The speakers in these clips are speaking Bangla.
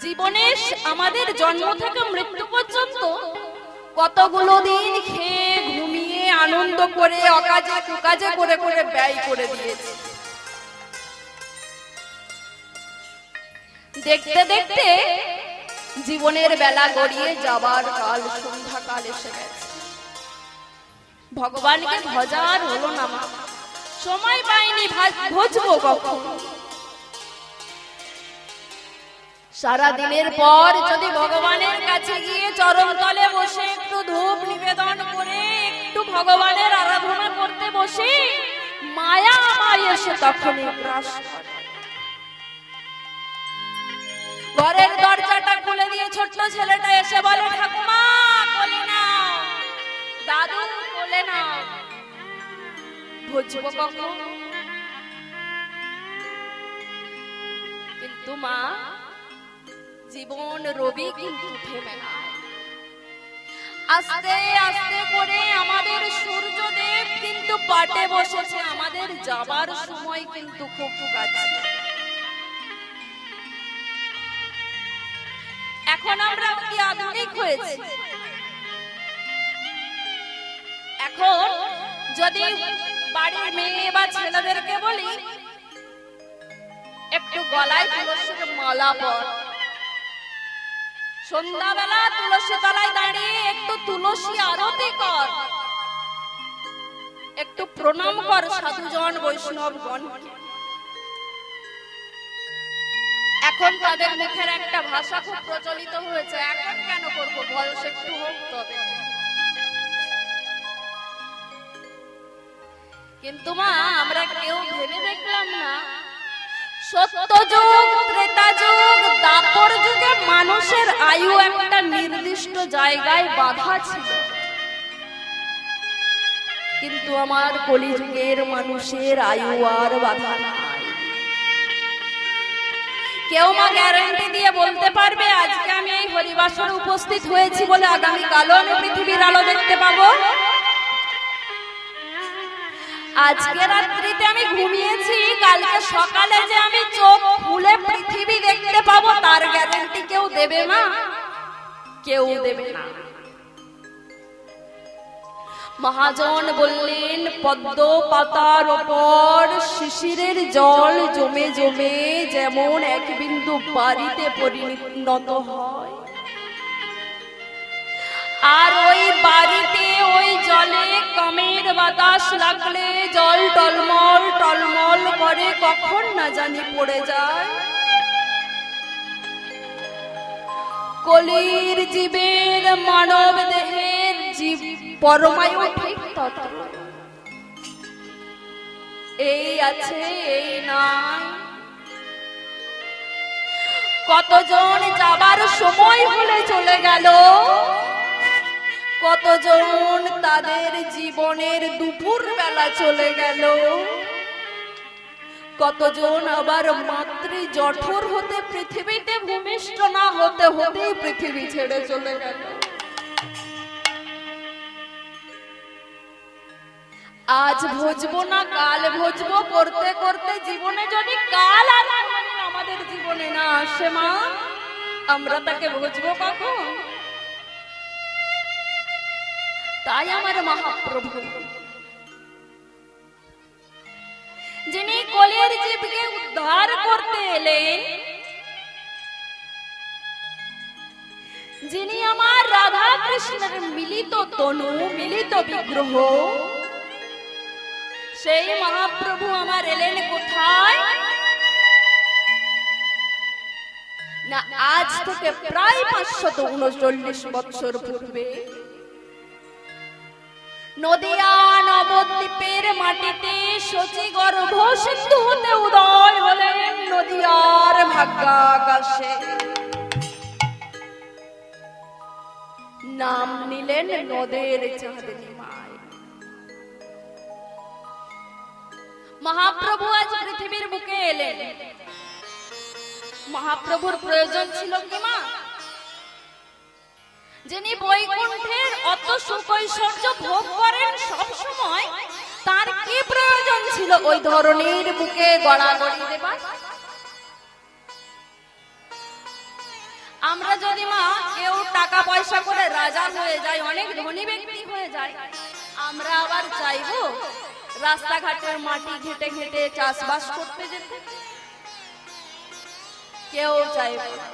জীবনে আমাদের জন্ম থেকে মৃত্যু পর্যন্ত কতগুলো দিন খেয়ে ঘুমিয়ে আনন্দ করে অকাজে কুকাজে করে করে ব্যয় করে দিয়েছে। দেখতে দেখতে জীবনের বেলা গড়িয়ে যাবার কাল, সন্ধ্যাকাল এসে গেছে। ভগবানকে ভজার হলো না, সময় পাইনি, ভজবো কখন? সারা দিনের পর যদি ভগবানের কাছে গিয়ে চরণ তলে বসে একটু ধূপ নিবেদন করে একটু ভগবানের আরাধনা করতে বসে, মায়া আমায় এসে তখনই গ্রাস করে। ঘরের দরজাটা খুলে দিয়ে ছোট্ট ছেলেটা এসে বলে, ঠাকুমা কোলে নাও, দাদু কোলে নাও। বুঝবো কখন? কিন্তু মা, জীবন রবি কিন্তু থেমে না। আস্তে আস্তে করে আমাদের সূর্যদেব কিন্তু পাটে বসেছে, আমাদের যাবার সময় কিন্তু খুব কাছে। এখন আমরা কি আধুনিক হয়েছি? এখন যদি বাড়ির মেয়ে বা ছেলেদেরকে বলি একটু গলায় তুলসীর মালা পর, সন্ধ্যাবেলা তুলসী তলায় দাঁড়িয়ে একটু তুলসী আরতি কর, একটু প্রণাম কর সাধুজন বৈষ্ণবগণকে। এখন তাদের মুখের একটা ভাষা খুব প্রচলিত হয়েছে, এখন কেন করবো, বয়স একটু হোক তবে। কিন্তু মা, আমরা কেউ ভেবে দেখলাম না, সত্যযুগ, ত্রেতা যুগ, দাপর যুগে মানুষের আয়ু একটা নির্দিষ্ট জায়গায় বাঁধা ছিল, কিন্তু আমার কলিযুগের মানুষের আয়ু আর বাঁধা নাই। কেউ মা গ্যারান্টি দিয়ে বলতে পারবে আজকে আমি এই হরিবাসরে উপস্থিত হয়েছি বলে আগামী কালও আমি পৃথিবীর আলো দেখতে পাবো? আজকে রাত্রিতে আমি ঘুমিয়েছি, কালকে সকালে যে আমি চোখ খুলে পৃথিবী দেখতে পাবো তার গ্যারান্টি কেউ দেবে না? কেউ দেবে না। মহাজন বললেন, পদ্ম পাতার ওপর শিশিরের জল জমে জমে যেমন এক বিন্দু বাড়িতে পরিণত হয়, আর ওই বাড়িতে ওই জলে কামের বাতাস লাগলে জল টলমল টলমল করে কখন না জানি পড়ে যায়। কলির জীবের মানব দেহের জীব পরমায়ু ঠিক তত, এই আছে এই নাই। কতজন যাবার সময় হলে চলে গেল, কতজন তাদের জীবনের দুপুর বেলা চলে গেল, কতজন আবার মাতৃ জঠর হতে পৃথিবীতে ভূমিষ্ঠ না হতে হতেই পৃথিবী ছেড়ে চলে গেল। আজ ভজবো না কাল ভজবো করতে করতে জীবনে যদি কাল আর আমাদের জীবনে না আসে মা, আমরা তাকে ভজবো কখন? তাই আমার মহাপ্রভু, যিনি কলির জীবকে উদ্ধার করতে এলেন, যিনি আমার রাধা কৃষ্ণের মিলিত তনু মিলিত বিগ্রহ, সেই মহাপ্রভু আমার এলেন কোথায় না? আজ থেকে প্রায় 539 বছর পূর্বে নদিয়া নবদ্বীপের মাটিতে শচী গর্ভ সিন্ধু হতে উদয় হলেন নদিয়ার ভাগ্যাকাশে। নাম নিলেন নদের চাঁদনী মায়। মহাপ্রভু আজ পৃথিবীর বুকে এলেন। মহাপ্রভুর প্রয়োজন ছিল কি মা? যিনি বৈকুণ্ঠের অত সুকৈশ্বর্য ভোগ করেন সব সময়, তার কি প্রয়োজন ছিল ওই ধরনের বুকে গড়াগড়ি দেবার? আমরা যদি মা কেউ টাকা পয়সা করে রাজা হয়ে যায়, অনেক ধনী ব্যক্তি হয়ে যায়, আমরা আবার চাইবো রাস্তাঘাটের মাটি ঘেটে ঘেটে চাষবাস করতে যেতে? কেউ চাইবে না।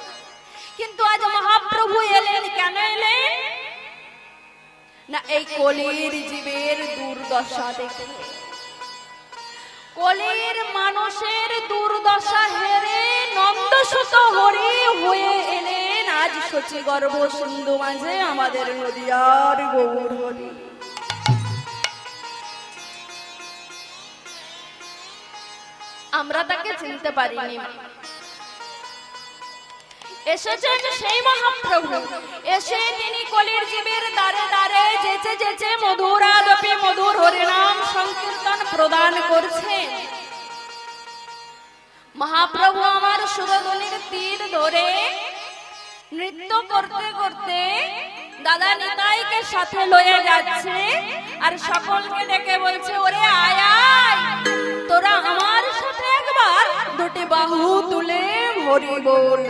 কিন্তু আজ মহাপ্রভু এলেন, কেন এলেন না? এই কলির জীবের দুর্দশা দেখে, কলির মানুষের দুর্দশা হেরে নন্দসুত হরি হয়ে এলেন আজ সচি গর্ভ সিন্ধু মাঝে আমাদের নদিয়ার গৌর হরি। আমরা তাকে চিনতে পারিনি। এসেছেন সেই মহাপ্রভু, এসে তিনি কলির জীবের দ্বারে দ্বারে যেচে যেচে মধুরাদপি মধুর হরিনাম সংকীর্তন প্রদান করছেন। মহাপ্রভু আমার সুরধনির তীর ধরে নৃত্য করতে করতে দাদা নিতাইকে সাথে লয়ে যাচ্ছে, আর সকলকে ডেকে বলছে, ওরে আয় আয়, তোরা আমার সাথে একবার দুটি বাহু তুলে হরি বল।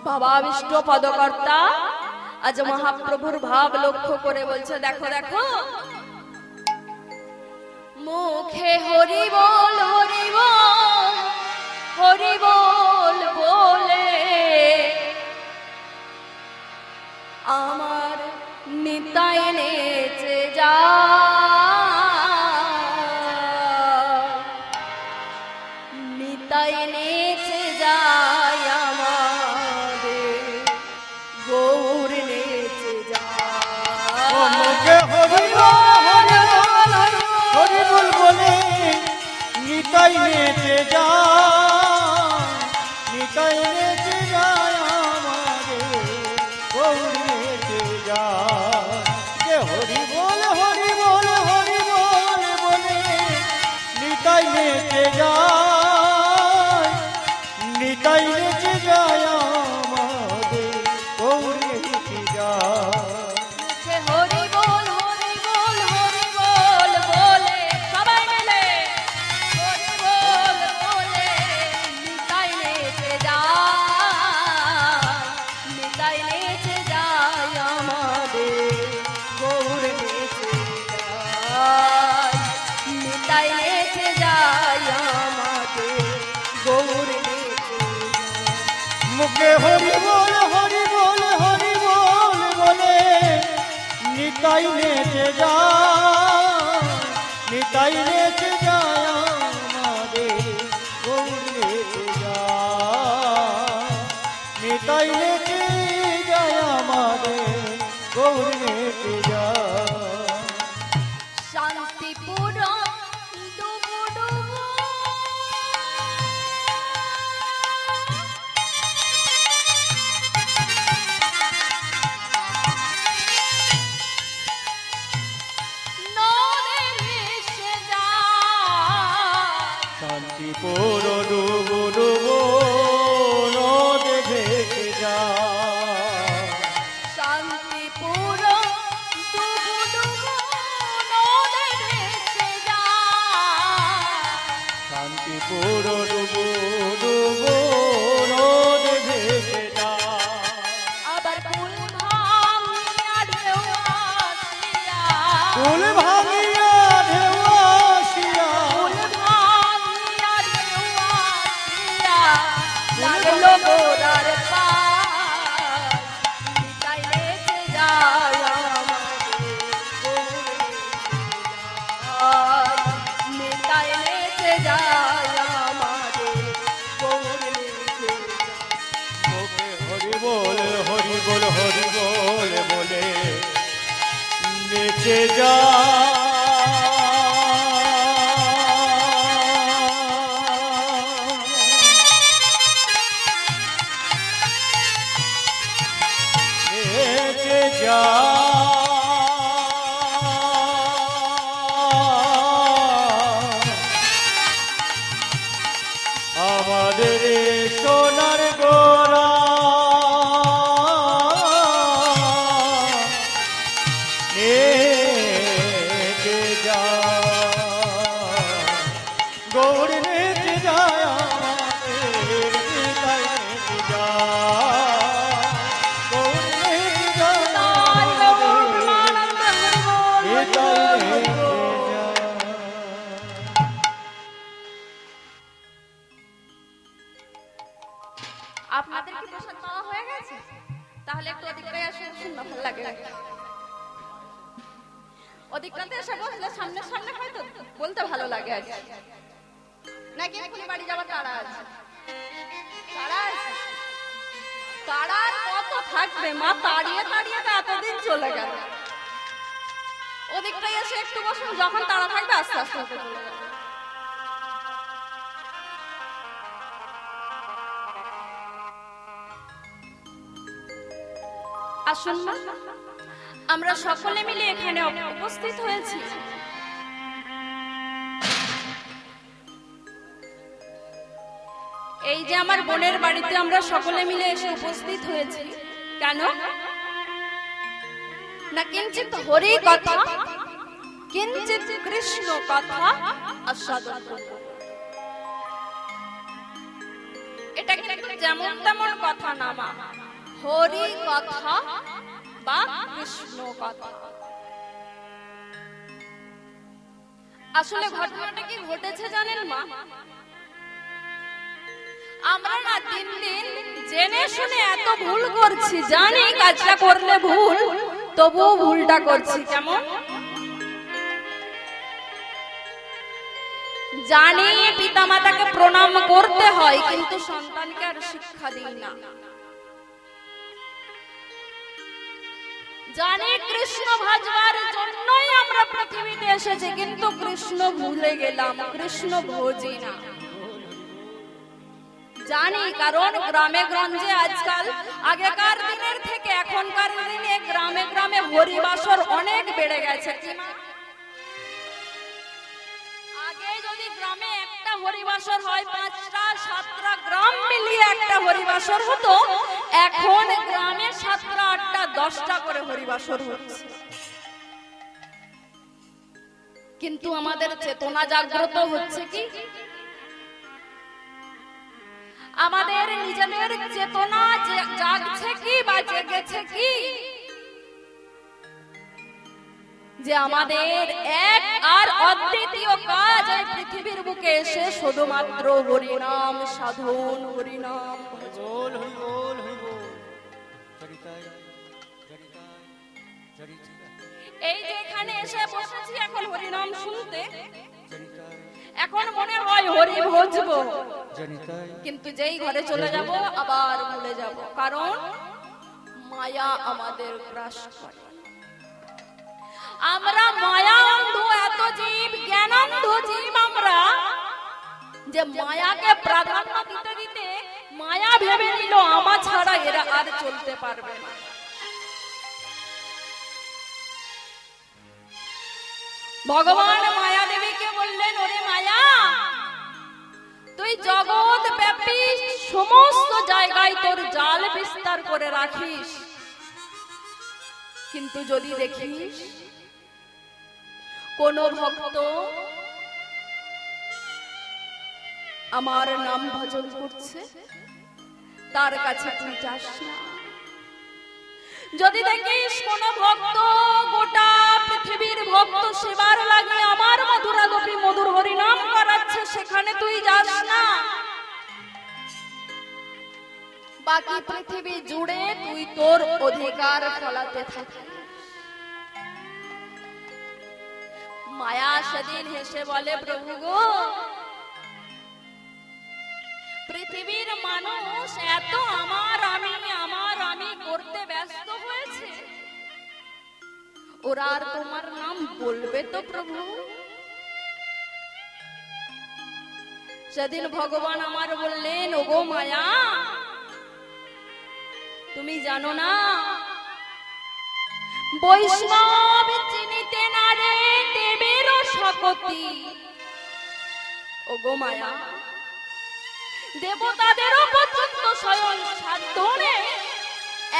বাবা বিষ্ণু পদকর্তা আজ মহাপ্রভুর ভাব লক্ষ্য করে বলছে, দেখো দেখো, মুখে হরি বল হরি বল হরি বল বলে আমার নিতাই নেচে যা, নিতাই নেচে যায় আমাদের গৌর নেচে যায়। মুখে হরি বল হরি বল বলে নিতাই নেচে যায়, নিতাই নেচে যায় আমাদের গৌর নেচে যায়। যে হরি বল বলে নিতাই নেচে যায়, নিতাই নেচে যায় আমাদের গৌর নেচে যায়। হরি বল হরি বল হরি বল বলে সবাই মিলে হরি বল বলে নিতাই নেচে যায়, নিতাই নেচে যায় আমাদের গৌর নেচে যায়, নিতাই নেচে যায় আমাদের গৌর নেচে যায়। মুখে হরি বল বলে নিতাই নেচে যায়, নিতাই নেচে যায় আমাদের গৌর নেচে যায়, নিতাই নেচে যায় আমাদের গৌর নেচে যায়। শান্তিপুর ডুবু ডুবু নদে ভেসে যায়, শান্তিপুর ডুবু ডুবু নদে ভেসে যায়, শান্তিপুর ডুবু ডুবু নদে ভেসে যায়, শান্তিপুর ডুবু ডুবু নদে ভেসে যায়। আবার কুল ভাঙিয়া ঢেউ আসিয়া, কুল ভাঙিয়া ঢেউ আসিয়া, কুল ভাঙিয়া ঢেউ আসিয়া লাগলো গোরার পাশ, নিতাই নেচে যায় আমাদের গৌর নেচে যায়, নিতাই নেচে যায় আমাদের গৌর নেচে যায়। মুখে হরি বল বলে নেচে আমাদের সোনার গোরা যায় গৌর ভেঙে যায় তাই গৌর প্রেমানন্দ হরি এ বল, তাল হরি বল, হরি ভেঙে বল। যায়। আপনাদের কি প্রসাদ পাওয়া হয়ে গেছে? তাহলে একটু ওদিকটায় আসুন, শুনলে ভালো লাগে। ওদিকটাতে এসে বসলে সামনে সামনে হয়তো বলতে ভালো লাগে আর কি। নাকি এক্ষুনি বাড়ি যাওয়ার তাড়া আছে? তাড়া আছে? তাড়া আর কত থাকবে মা, তাড়িয়ে তাড়িয়ে তো এতদিন চলে গেল। ওদিকটায় এসে একটু বসুন, যখন তাড়া থাকবে আস্তে আস্তে চলে যাবে। আসুন না, আমরা সকলে মিলে এখানে উপস্থিত হয়েছি। এই যে আমার বোনের বাড়িতে আমরা সকলে মিলে এসে উপস্থিত হয়েছি, কেন না কিঞ্চিত হরি কথা, কিঞ্চিত কৃষ্ণ কথা আস্বাদন করব। এটা কিন্তু যেমন তেমন কথা না মা, হরি কথা বা কৃষ্ণ কথা। আসলে ঘটনাটা কি ঘটেছে জানেন মা, আমরা না দিন দিন জেনে শুনে এত ভুল করছি, জানি কাজটা করলে ভুল, তবুও ভুলটা করছি। কেমন জানি পিতামাতাকে প্রণাম করতে হয়, কিন্তু সন্তানকে আর শিক্ষা দিই না। জানি কৃষ্ণ ভাজবার জন্যই আমরা পৃথিবীতে এসেছি, কিন্তু কৃষ্ণ ভুলে গেলাম, কৃষ্ণ ভোজি না। জানি, কারণ গ্রামে গঞ্জে আজকাল আগেকার দিনের থেকে এখনকার দিনে গ্রামে গ্রামে হরিবাসর অনেক বেড়ে গেছে। আগে যদি গ্রামে একটা হরিবাসর হয়, 5টা 7টা গ্রাম মিলিয়ে একটা হরিবাসর হতো, এখন গ্রামে 7টা 8টা 10টা করে হরিবাসর হচ্ছে। কিন্তু আমাদের চেতনা জাগ্রত হচ্ছে কি? আমাদের নিজেদের চেতনা জাগছে কি বা জেগেছে কি? যে আমাদের এক আর অদ্বিতীয় কাজ এই পৃথিবীর বুকে এসে শুধুমাত্র হরিনাম সাধন, হরিনাম ভজন। বল হরি বল হরি বল চরিতায় চরিতায় চরিতায় এই যে এখানে এসে বসেছি এখন হরিনাম শুনতে, চরিতায় এখন মনে হয় হরি ভজবো, চরিতায় কিন্তু যেই ঘরে চলে যাব আবার ভুলে যাব, কারণ মায়া আমাদের গ্রাস করে। আমরা মায়া অন্ধ এত জীব, জ্ঞানান্ধ জীব আমরা, যে মায়াকে প্রাধান্য দিতে দিতে মায়া ভেবে নিল আমা ছাড়া এরা আর চলতে পারবে না। ভগবান মায়া দেবীকে বললেন, ওরে মায়া, তুই জগৎ ব্যাপী সমস্ত জায়গায় তোর জাল বিস্তার করে রাখিস, কিন্তু যদি দেখিস কোন ভক্ত আমার নাম ভজন করছে, তার কাছে তুই যাস না। যদি দেখিস কোন ভক্ত গোটা পৃথিবীর ভক্ত সেবার লাগে আমার মধুরা গোপী মধুর হরিনাম করাচ্ছে, সেখানে তুই যাস না। বাকি পৃথিবী জুড়ে তুই তোর অধিকার ফলাতে থাকিস। মায়া সেদিন হেসে বলে, প্রভু গো, পৃথিবীর মানুষ এত আমার আমি করতে ব্যস্ত হয়েছে, ওরা আর তোমার নাম বলবে তো প্রভু? সেদিন ভগবান আমার বললেন, ওগো মায়া, তুমি জানো না বৈষ্ণব চিনিতে না রে দেবেরও শকতি। ওগো মায়া, দেবতাদেরও পর্যন্ত স্বয়ং সাধনে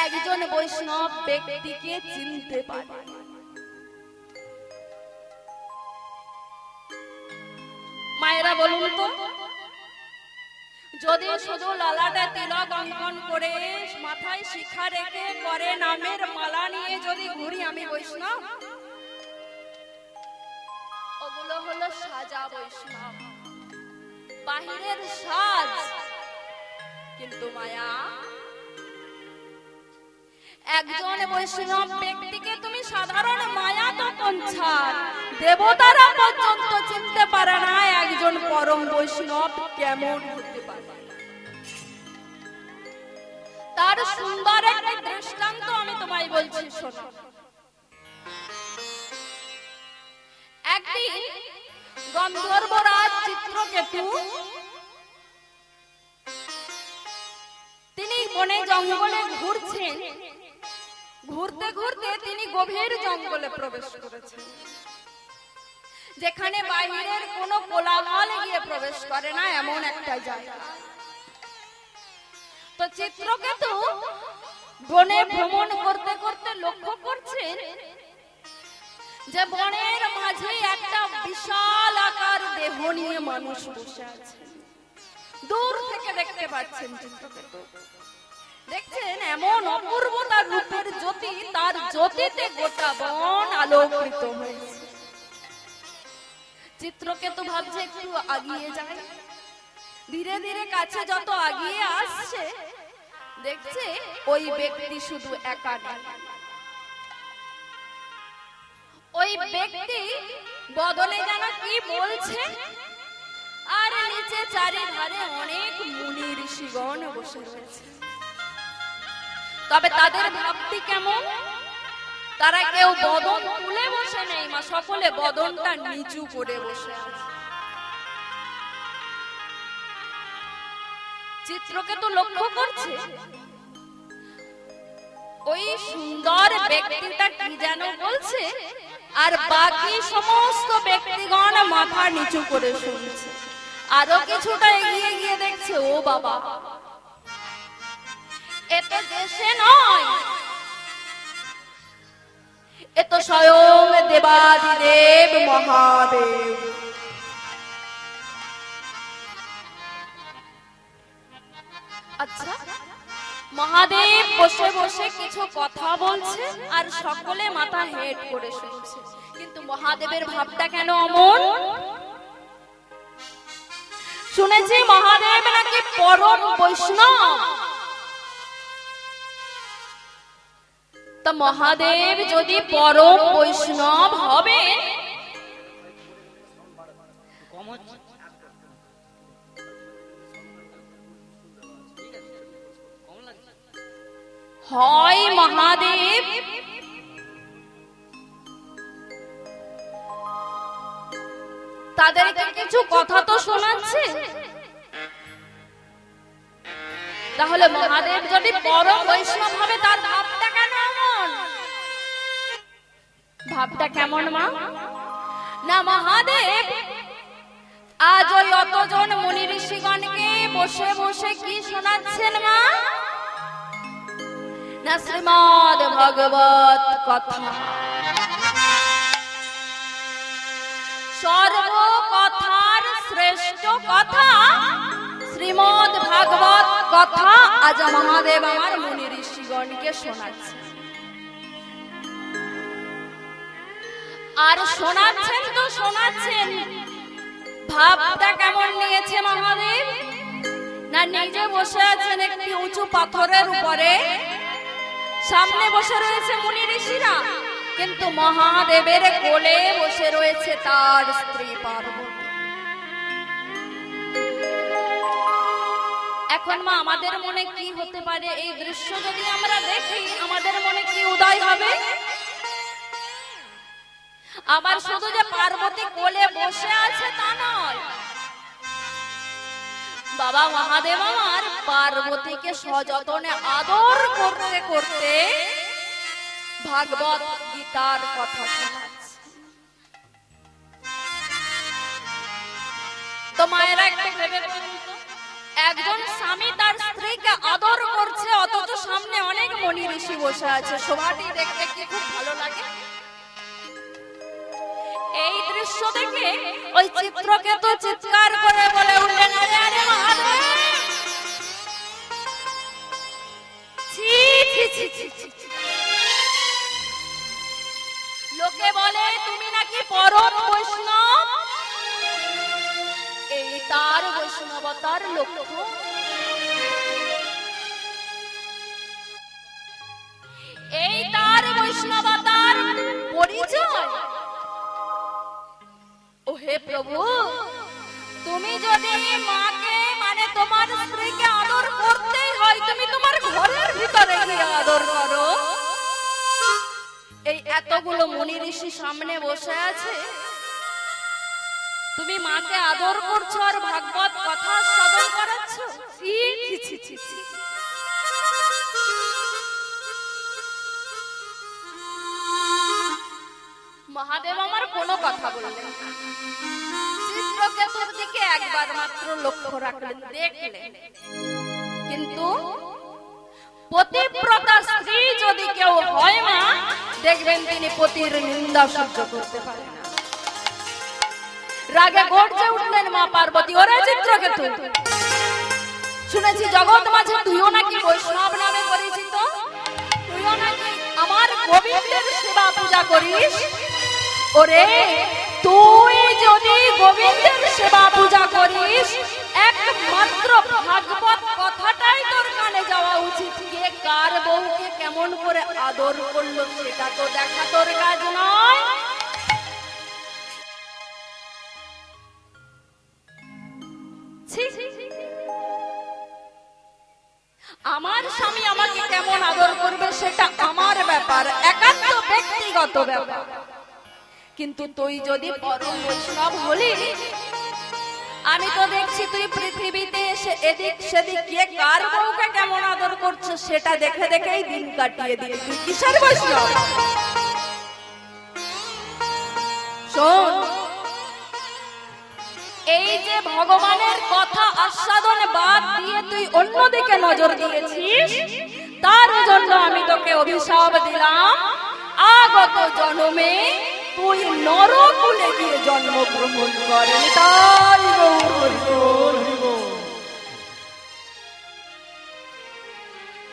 একজন বৈষ্ণব ব্যক্তিকে চিনতে পারে। মায়েরা বলুন তো, যদি শুধু ললাটে তিলক অঙ্কন করে মাথায় শিখা রেখে করে নামের মালা নিয়ে যদি ঘুরি আমি বৈষ্ণব, ওগুলো হলো সাজা বৈষ্ণব, বাহিরের সাজ। কিন্তু মায়া, একজন বৈষ্ণব ব্যক্তিকে তুমি সাধারণ মায়া তো ছাড়, দেবতারা পর্যন্ত চিনতে পারে না একজন পরম বৈষ্ণব কেমন হতে পারে। তার সুন্দর একটা দৃষ্টান্ত আমি তোমায় বলছি, শোনো। একদিন গন্ধর্বরাজ চিত্রকেতু তিনি বনে জঙ্গলে ঘুরছেন। ঘুরতে ঘুরতে তিনি গভীর জঙ্গলে প্রবেশ করেছেন, যেখানে বাইরের কোনো কোলাহল গিয়ে প্রবেশ করে না, এমন একটা জায়গা। তো চিত্রকেতু বনে ভ্রমণ করতে করতে লক্ষ্য করছেন যে বনের মাঝে একটা বিশাল আকার দেহ নিয়ে মানুষ বসে আছে। দূর থেকে দেখতে পাচ্ছেন চিত্রকেতু, দেখছেন এমন অপূর্ব তার রূপের জ্যোতি, তার জ্যোতিতে গোটা বন আলোকিত হয়েছে। চিত্রকেতু ভাবছে একটু আগিয়ে যায়। ধীরে ধীরে কাছে যত আগিয়ে আসছে, দেখছে ওই ব্যক্তি শুধু একা নয়, ওই ব্যক্তি বদনে যেন কি বলছে, আর নিচে চারিধারে অনেক মুনি ঋষিগণ বসে রয়েছে। তবে তাদের ভাবটি কেমন? তারা কেউ বদন তুলে বসে নেই মা, সকলে বদনটা নিচু করে বসে আছে। চিত্রকেতু লক্ষ্য করছে ওই সুন্দর ব্যক্তিটা কি যেন বলছে, আর বাকি সমস্ত ব্যক্তিগণ মাথা নিচু করে শুনছে। আরো কিছুটা এগিয়ে গিয়ে দেখছে, ও বাবা, এ তো দেশে নয়, এ তো স্বয়ং দেবাদিদেব মহাদেব। আচ্ছা, মহাদেব বসে বসে কিছু কথা বলছে আর সকলে মাথা হেট করে শুনছে, কিন্তু মহাদেবের ভাবটা কেন অমন? শুনেছি মহাদেব নাকি পরম বৈষ্ণব। তা মহাদেব যদি পরম বৈষ্ণব হবে, হয় মহাদেব তাদেরকে কিছু কথা তো শোনাচ্ছে, তাহলে মহাদেব যদি পরম বৈষ্ণব হবে, তার ভাবটা কেন এমন? ভাবটা কেমন মা? না, মহাদেব আজ ওই অতজন মুনি ঋষিগণকে বসে বসে কি শোনাচ্ছেন মা? না, শ্রীমদ ভগবত কথা। সর্ব কথার শ্রেষ্ঠ কথা শ্রীমদ ভাগবত কথা আজ মহাদেব আমার মুনি ঋষিগণকে শোনাচ্ছে। আর শোনাচ্ছেন তো শোনাচ্ছেন, ভাবটা কেমন নিয়েছে মহাদেব? না, নিজে বসে আছেন একটি উঁচু পাথরের উপরে, সামনে বসে রয়েছে মুনি ঋষিরা, কিন্তু মহাদেবের কোলে বসে রয়েছে তার স্ত্রী পার্বতী। এখন মা, আমাদের মনে কি হতে পারে? এই দৃশ্য যদি আমরা দেখি, আমাদের মনে কি উদয় হবে? আবার শুধু যে পার্বতী কোলে বসে আছে তা নয়, বাবা মহাদেব আমার পার্বতীকে সযতনে আদর করতে করতে ভাগবত গীতার কথা শোনাচ্ছে। তো মায়েরা একটু ভেবে দেখুন তো, একজন স্বামী তার স্ত্রীকে আদর করছে, অথচ সামনে অনেক মুনি ঋষি বসে আছে। শোভাটি দেখতে কি খুব ভালো লাগে? এই দৃশ্য দেখে ওই চিত্রকেতু চিৎকার করে বলে উঠলেন, আরে আরে মহাদেব, ছি, ছি, ছি, ছি। লোকে বলে তুমি নাকি পরম বৈষ্ণব, এই তার বৈষ্ণবতার লক্ষ্য। এই তার বৈষ্ণবতার পরিচয়। ও হে প্রভু, তুমি যদি মাকে মানে তোমার স্ত্রীকে আদর করতেই হয়, তুমি তোমার ঘরের ভিতরে গিয়ে আদর করো। এই এতগুলো মুনি ঋষি সামনে বসে আছে, তুমি মাকে আদর করছো আর ভাগবত কথা শ্রবণ করাচ্ছ। ছি, ছি, ছি, ছি, ছি। মহাদেব আমার কোনো কথা বললেন না, চিত্রকেতুর দিকে একবার মাত্র লক্ষ্য রাখলেন, দেখলেন। কিন্তু পতিব্রতা স্ত্রী যদি কেউ হয় মা, দেখবেন তিনি পতির নিন্দা সহ্য করতে পারেন না। রাগে গর্জে উঠলেন মা পার্বতী, ওরে চিত্রকেতু, শুনেছি জগৎ মাঝে তুইও নাকি বৈষ্ণব নামে পরিচিত, তুইও নাকি আমার গোবিন্দের সেবা পূজা করিস। ওরে তুই যদি গোবিন্দের সেবা পূজা করিস, একমাত্র ভাগবত কথাটাই তোর কানে যাওয়া উচিত। কে কার বউকে কেমন করে আদর করলো সেটা তো দেখা তোর কাজ নয়। আমার স্বামী আমাকে কেমন আদর করবে সেটা আমার ব্যাপার, একান্ত ব্যক্তিগত ব্যাপার। কিন্তু তুই যদি পরম বৈষ্ণব হলি, আমি তো দেখছি তুই পৃথিবীতে এসে এদিক সেদিক গিয়ে কার বউকে কেমন আদর করছো সেটা দেখে দেখেই দিন কাটিয়ে দিয়ে তুই কিসের বৈষ্ণব? শোন, এই যে ভগবানের কথা আস্বাদন বাদ দিয়ে তুই অন্যদিকে নজর দিয়েছিস, তার জন্য আমি তোকে অভিশাপ দিলাম, আগত জন্মে তুই নরকুলে গিয়ে জন্মগ্রহণ করেন। তাই গৌর হরি বল, হরি বল।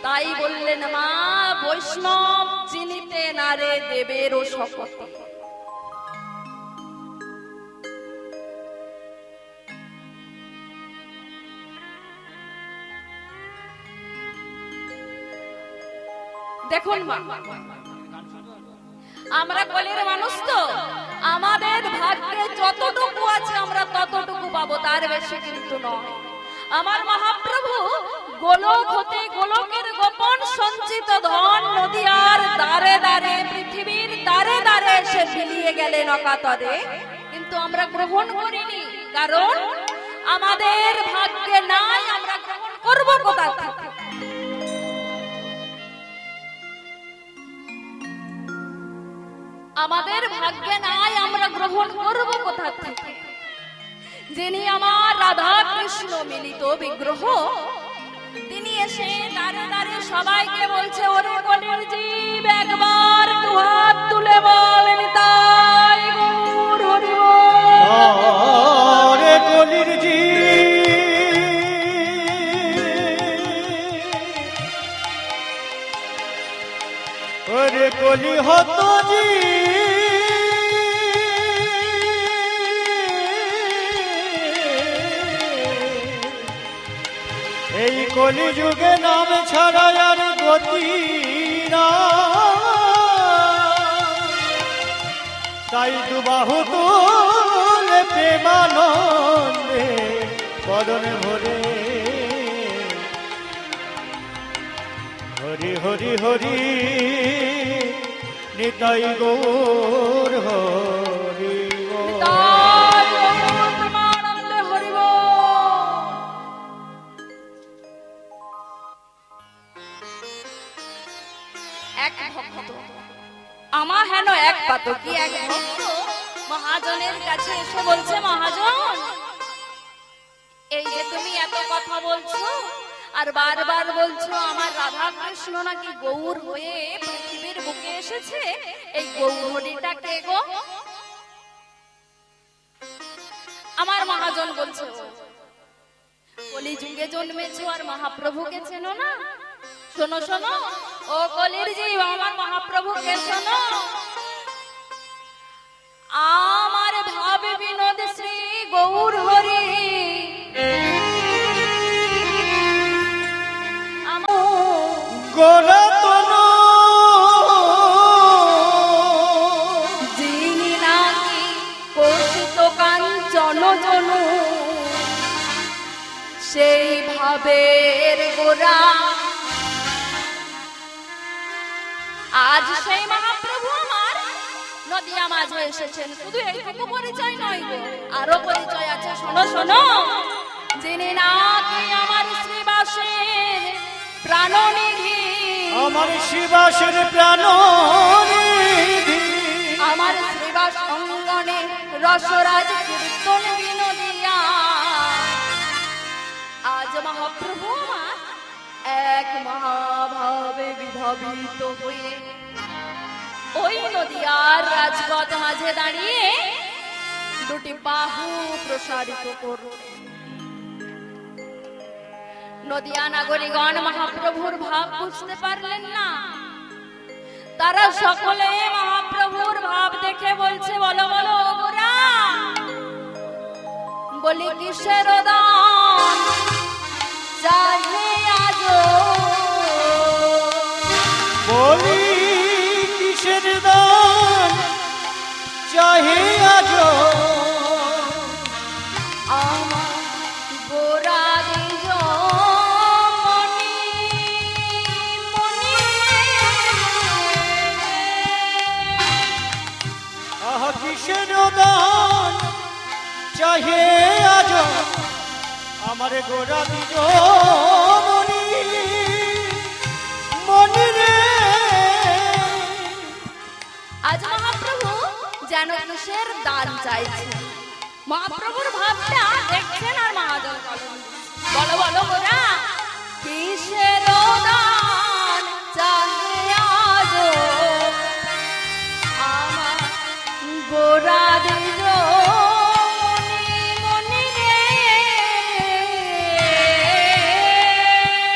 তাই বললেন মা, বৈষ্ণব চিনিতে নারে দেবেরও শপথ। দেখুন মা, আমরা কলের মানুষ তো, আমাদের ভাগ্যে যতটুকু আছে আমরা ততটুকু পাবো, তার বেশি কিন্তু নয়। আমার মহাপ্রভু গোলক হতে গোলকের গোপন সঞ্চিত ধন নদীয়ার দারে দারে, পৃথিবীর দারে দারে এসে বিলিয়ে গেলেন অকাতরে, কিন্তু আমরা গ্রহণ করিনি, কারণ আমাদের ভাগ্যে নাই। আমরা গ্রহণ করবো কোথা থেকে? আমাদের ভাগ্যে নাই, আমরা গ্রহণ করব কোথা থেকে? যিনি আমার রাধা কৃষ্ণ মিলিত বিগ্রহ, তিনি এসে দাঁড়ে দাঁড়ে সবাইকে বলছে, ওরে কলির জীব, একবার দুহাত তুলে বল নিতাই গৌর হরি বল। ওরে কলির জীব, ওরে কলি হত এই কলি যুগে নাম ছাড়া আর গতি না, তাই দুবাহু তুলে প্রেমানন্দে বদন ভরে হরি হরি হরি নিতাই গৌর হরি বল। নিতাই গৌর প্রেমানন্দে হরি বল। এক ভক্ত, আমা হেন এক পাতকি, এক ভক্ত মহাজনের কাছে এসে বলছে, মহাজন, এই যে তুমি এত কথা বলছো আর বারবার বলছো আমার রাধা কৃষ্ণ নাকি গৌর হয়ে পৃথিবীর বুকে এসেছে, এই গৌরীটা কে গো? আমার মহাজন বলছে, কলিযুগে জন্মেছো আর মহাপ্রভুকে চেনো না? শোনো শোনো ও কলির জীব আমার মহাপ্রভুকে শোনো, আমার ভাবে বিনোদ শ্রী গৌর হরি গোরা তনু যিনি নাকি কৌশিত কাঞ্চন জনু, সেই ভাবের গোরা আজ সেই মহাপ্রভু আমার নদিয়া মাঝে এসেছেন। শুধু এইটুকু পরিচয় নয় গো, আরো পরিচয় আছে। শোনো শোনো, যিনি নাকি আমার শ্রীবাসের প্রাণনিধি, আমার শিবাসের প্রাণনিধি, আমার শ্রীবাস অঙ্গনে রসরাজ কীর্তন বিনোদিয়া, আজ মহাপ্রভু আমার এক মহাভাবে বিভাবিত হয়ে ওই নদিয়ার রাজপথ মাঝে দাঁড়িয়ে দুটি বাহু প্রসারিত করুন। নদিয়া নাগরিকগণ মহাপ্রভুর ভাব বুঝতে পারলেন না, তারা সকলে মহাপ্রভুর ভাব দেখে বলছে বলো বলো গোরা, বলি কিসের দান চাইলে আজো, বলি কিসের দান চাহে আজ, আমার গোরা দিজ মনি মনি, আহা কিসের দান চাহে আজ, আমার গোরা দিজ মনি মনি রে। আজ মহাপ্রভু যেন কিসের দান চাইছে, মহাপ্রভুর ভাবটা দেখছেন আর মহাজন বলো বলো গোরা, কিসের দান চাহে আজ, আমার গোরা দিজ মনি মনি রে।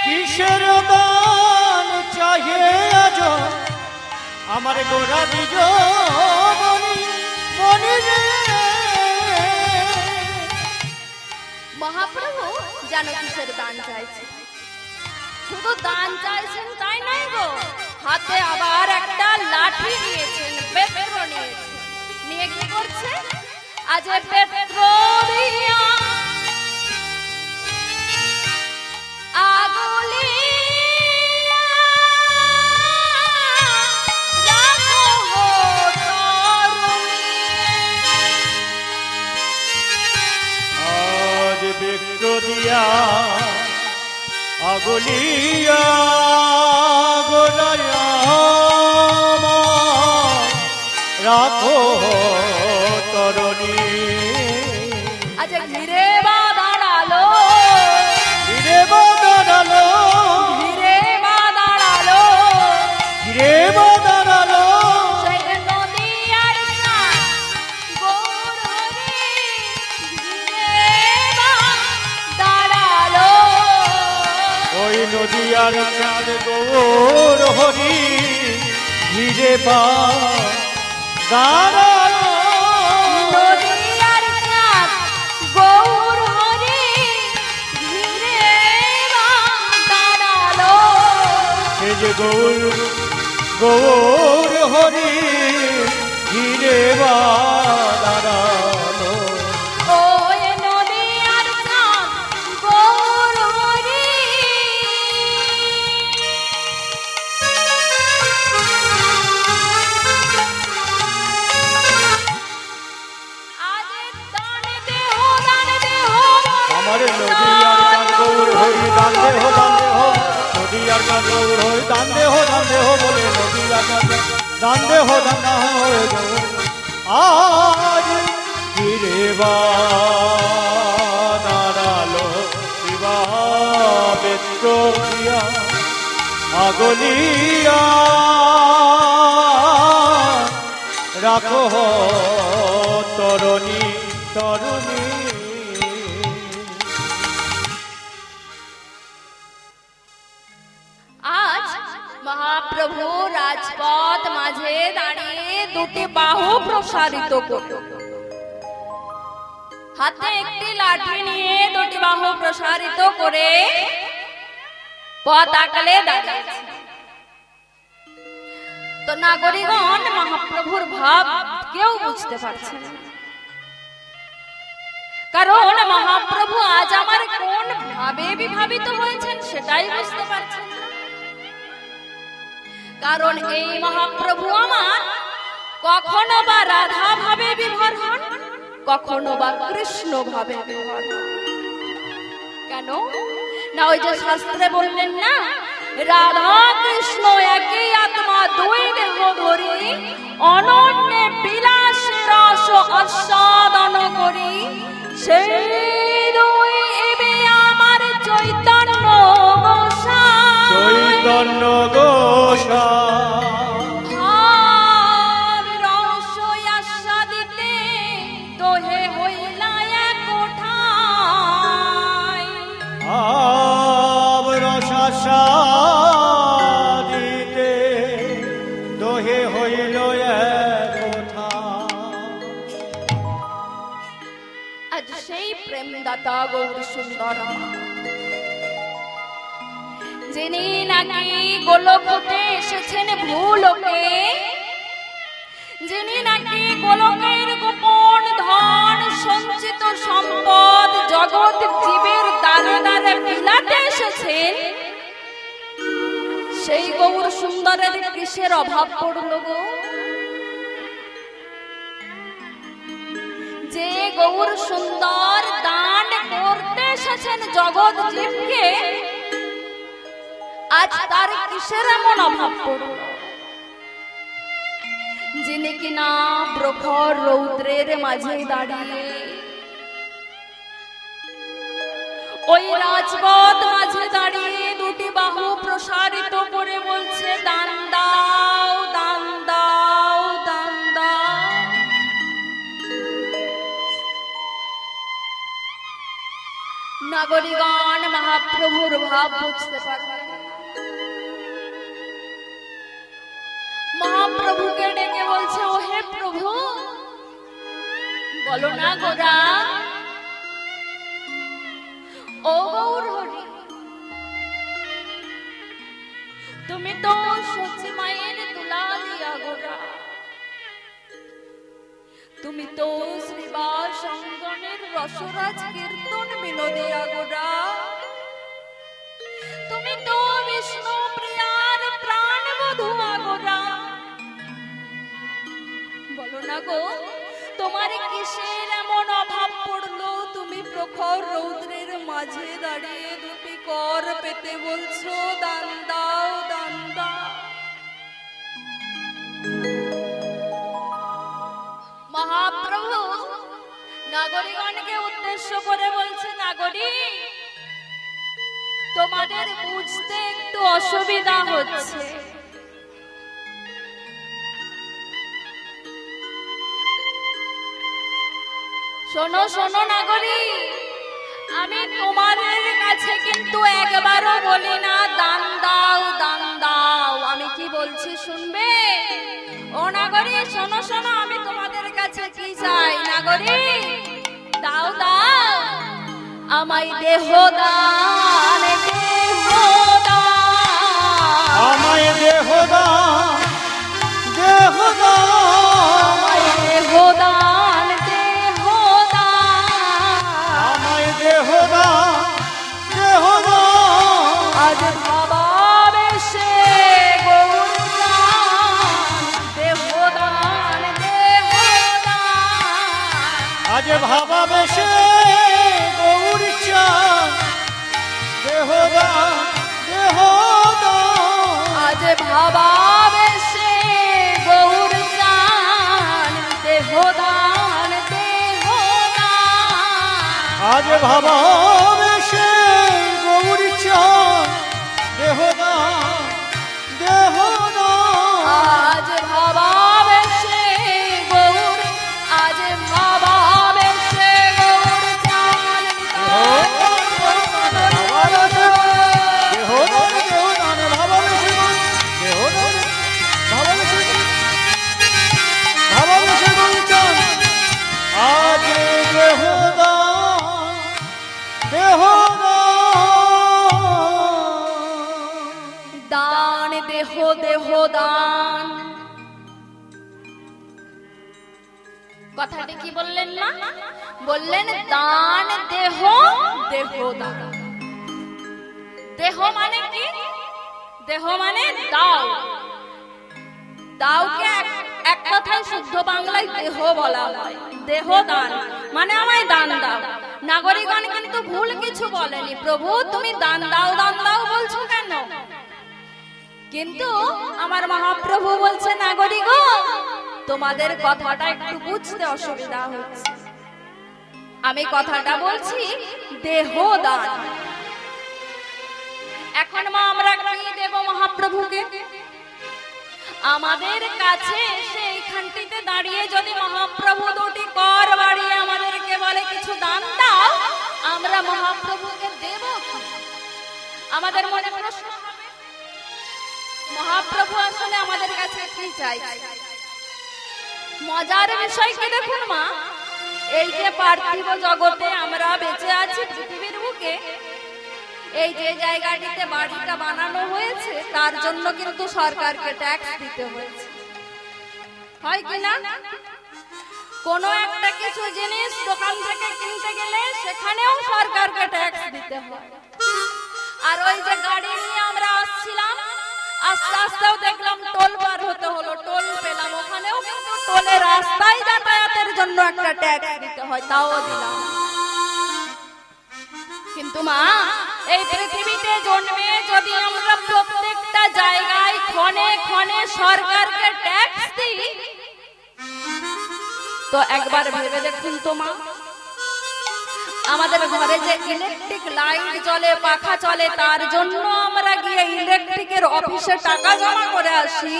কিসের দান চাহে আজ, আমার গোরা দিজ মনি মনি রে। মহাপ্রভু যেন কিসের দান চাইছে, শুধু দান চাইছেন তাই নয় গো, হাতে আবার একটা লাঠি নিয়েছেন, পেত্র নিয়েছেন, নিয়ে কি করছে, আজ পেত্র দিয়া আগুলি রাখো তরুণী, আজ ব্যক্ত দিয়া আগলিয়া গোলায়া রাখো তরণী। আজ ঘিরে বা দাঁড়ালো, ঘিরে বা দাঁড়ালো, ঘিরে বা দাঁড়ালো, ঘিরে বা দাঁড়ালো, সেই নদিয়ার চাঁদ গৌর হরি, ঘিরে বা দাঁড়ালো, ওই নদিয়ার চাঁদ গৌর হরি ঘিরে বা দাঁড়ালো। নদিয়ার চাঁদ গৌর হরি, ঘিরে বা দাঁড়ালো, সে যে গৌর গৌর হরি ঘিরে বা দাঁড়ালো। ওই নদিয়ার চাঁদ গৌর হরি। আজ দান দেহ দান দেহ, আমার নদিয়ার চাঁদ গৌর হরি দান দেহ দান দেহ, নদিয়ার চাঁদ গৌর হরি দান দেহ বলে নদিয়ার চাঁদ দান দেহ হয়ে গৌর আজ ঘিরে বা দাঁড়ালো। শিবা বেত্র দিয়া আগলিয়া রাখো তরণী তরুণী। আজ মহাপ্রভু রাজপথ মাঝে দাঁড়িয়ে দুটি বাহু প্রসারিত করে, হাতে একটি লাঠি নিয়ে দুটি বাহু প্রসারিত করে পথ আঁকলে দাঁড়িয়েছে। তো নাগরিকগণ মহাপ্রভুর ভাব কেউ বুঝতে পারছে না, কারণ মহাপ্রভু আজ আমার কোন ভাবে বিভাবিত হয়েছেন সেটাই বুঝতে পারছেন না। কারণ এই মহাপ্রভু আমার কখনো বা রাধা ভাবে বিভোর হন, কখনো বা কৃষ্ণ ভাবে বিভোর হন। কেন না, ওই যে শাস্ত্রে বললেন না, রাধা কৃষ্ণ একই আত্মা দুই দেহ ধরি, অনন্যে বিলাসে রস আস্বাদন করি, সেই দুই এবে আমার চৈতন্য গোসাই। চৈতন্য গোসাই আর রস আস্বাদিতে তোহে হইলা এক কোঠায়। আব রসাদিতে দোহে হইল এক কোঠা। আজ সেই প্রেমদাতা গৌর সুন্দর যিনি নাকি গোলক হতে এসেছেন ভূলোকে, যিনি নাকি গোলকের গোপন ধন সঞ্চিত সম্পদ জগৎ জীবের দ্বারে দ্বারে বিলাতে এসেছেন, সেই গৌর সুন্দরের কিসের অভাব পড়ল গো? যে গৌর সুন্দর দান করতে এসেছেন জগৎ জীবকে, আজ তার কিসের এমন অভাব পড়ল? যিনি কিনা প্রখর রৌদ্রের মাঝে দাঁড়িয়ে ওই রাজপথ মাঝে দাঁড়িয়ে দুটি বাহু প্রসারিত করে বলছে, দান দাও, দান দাও, দান দাও। নাগরিকগণ মহাপ্রভুর ভাব বুঝতে পারবে। মহাপ্রভুকে ডেকে বলছে, ও হে প্রভু, বলো না গোরা, ও গৌর হরি, তুমি তো সচি মায়ের দুলালিয়া গোরা, তুমি তো শ্রীবাস অঙ্গনের রসরাজ কীর্তন বিনোদিয়া গোরা, তুমি তো বিষ্ণু প্রিয়ার প্রাণ বধুয়া গোরা, বলো না গো, তোমার কিসের এমন অভাব পড়লো? তুমি প্রখর রৌদ্রের মাঝে দাঁড়িয়ে দুটি কর পেতে বলছো, দান দাও, দান দাও। মহাপ্রভু নাগরিকগণকে উদ্দেশ্য করে বলছে, নাগরিক, তোমাদের বুঝতে একটু অসুবিধা হচ্ছে। শোনো শোনো নাগরিক, আমি তোমাদের কাছে কিন্তু একবারও বলি না দান দাও, দান দাও। আমি কি বলছি শুনবে? ও নাগরিক শোনো শোনো, আমি তোমাদের কাছে কি চাই? নাগরিক দাও দাও, আমায় দেহ দান, দেহ দান, আমায় দেহ দান, দেহ দান, আমায় দেহ দান, দেহ দান, আমায় দেহ দান, দেহ দান। আজ ভাবাবেশে গৌর দান, দেহ দান, দেহ দান, আজ ভাবাবেশে গৌর চান, দেহ দান, দেহ দান। আজ ভাবাবেশে গৌর দান, দেহ দান, দেহ দান, আজ ভাবাবেশে গৌর চান, দেহ দান, দেহ দান। আজ ভাবাবেশে গৌর, আজ ভাবাবেশে গৌর চান, দেহ দান, দেহ দান, ভাবাবেশে দেহ দেহ দান। কথাটি কি বললেন না? বললেন দান দেহ দেহ দান। দেহ মানে কি? দেহ মানে দাও। দাওকে এক কথায় শুদ্ধ বাংলায় দেহ বলা হয়। দেহ দান মানে আমায় দান দাও। নাগরিকগণ কিন্তু ভুল কিছু বলেনি, প্রভু তুমি দান দাও বলছো কেন? কিন্তু আমার মহাপ্রভু বলছে, নাগরিকগণ তোমাদের কথাটা একটু বুঝতে অসুবিধা হচ্ছে। আমি কথাটা বলছি দেহ দান। এখন মা আমরা কি দেব মহাপ্রভুকে? আমাদের কাছে এসে এইখানটিতে দাঁড়িয়ে যদি মহাপ্রভু দুটি কর বাড়িয়ে আমাদেরকে বলে কিছু দান দাও, আমরা মহাপ্রভুকে দেব কি? আমাদের মনে প্রশ্ন হবে, মহাপ্রভু আসলে আমাদের কাছে কি চাইছে? মজার বিষয় কি দেখুন মা, এই যে পার্থিব জগতে আমরা বেঁচে আছি পৃথিবীর বুকে, এই যে জায়গাটিতে বাড়িটা বানানো হয়েছে তার জন্য কিন্তু সরকারকে ট্যাক্স দিতে হয়েছে, হয় কি না? কোনো একটা কিছু জিনিস দোকান থেকে কিনতে গেলে সেখানেও সরকারকে ট্যাক্স দিতে হয়। আর ওই যে গাড়ি নিয়ে আমরা আসছিলাম, আস্তে আস্তেও দেখলাম টোল পার হতে হলো, টোল পেলাম, ওখানেও কিন্তু টোলের রাস্তায় যাতায়াতের জন্য একটা ট্যাক্স দিতে হয়, তাও দিলাম। কিন্তু মা এই পৃথিবীতে জন্মে যদি আমরা প্রত্যেকটা জায়গায় ক্ষণে ক্ষণে সরকারকে ট্যাক্স দিই, তো একবার ভেবে দেখুন তো মা, আমাদের ঘরে যে ইলেকট্রিক লাইট জ্বলে, পাখা চলে, তার জন্য আমরা গিয়ে ইলেকট্রিকের অফিসে টাকা জমা করে আসি,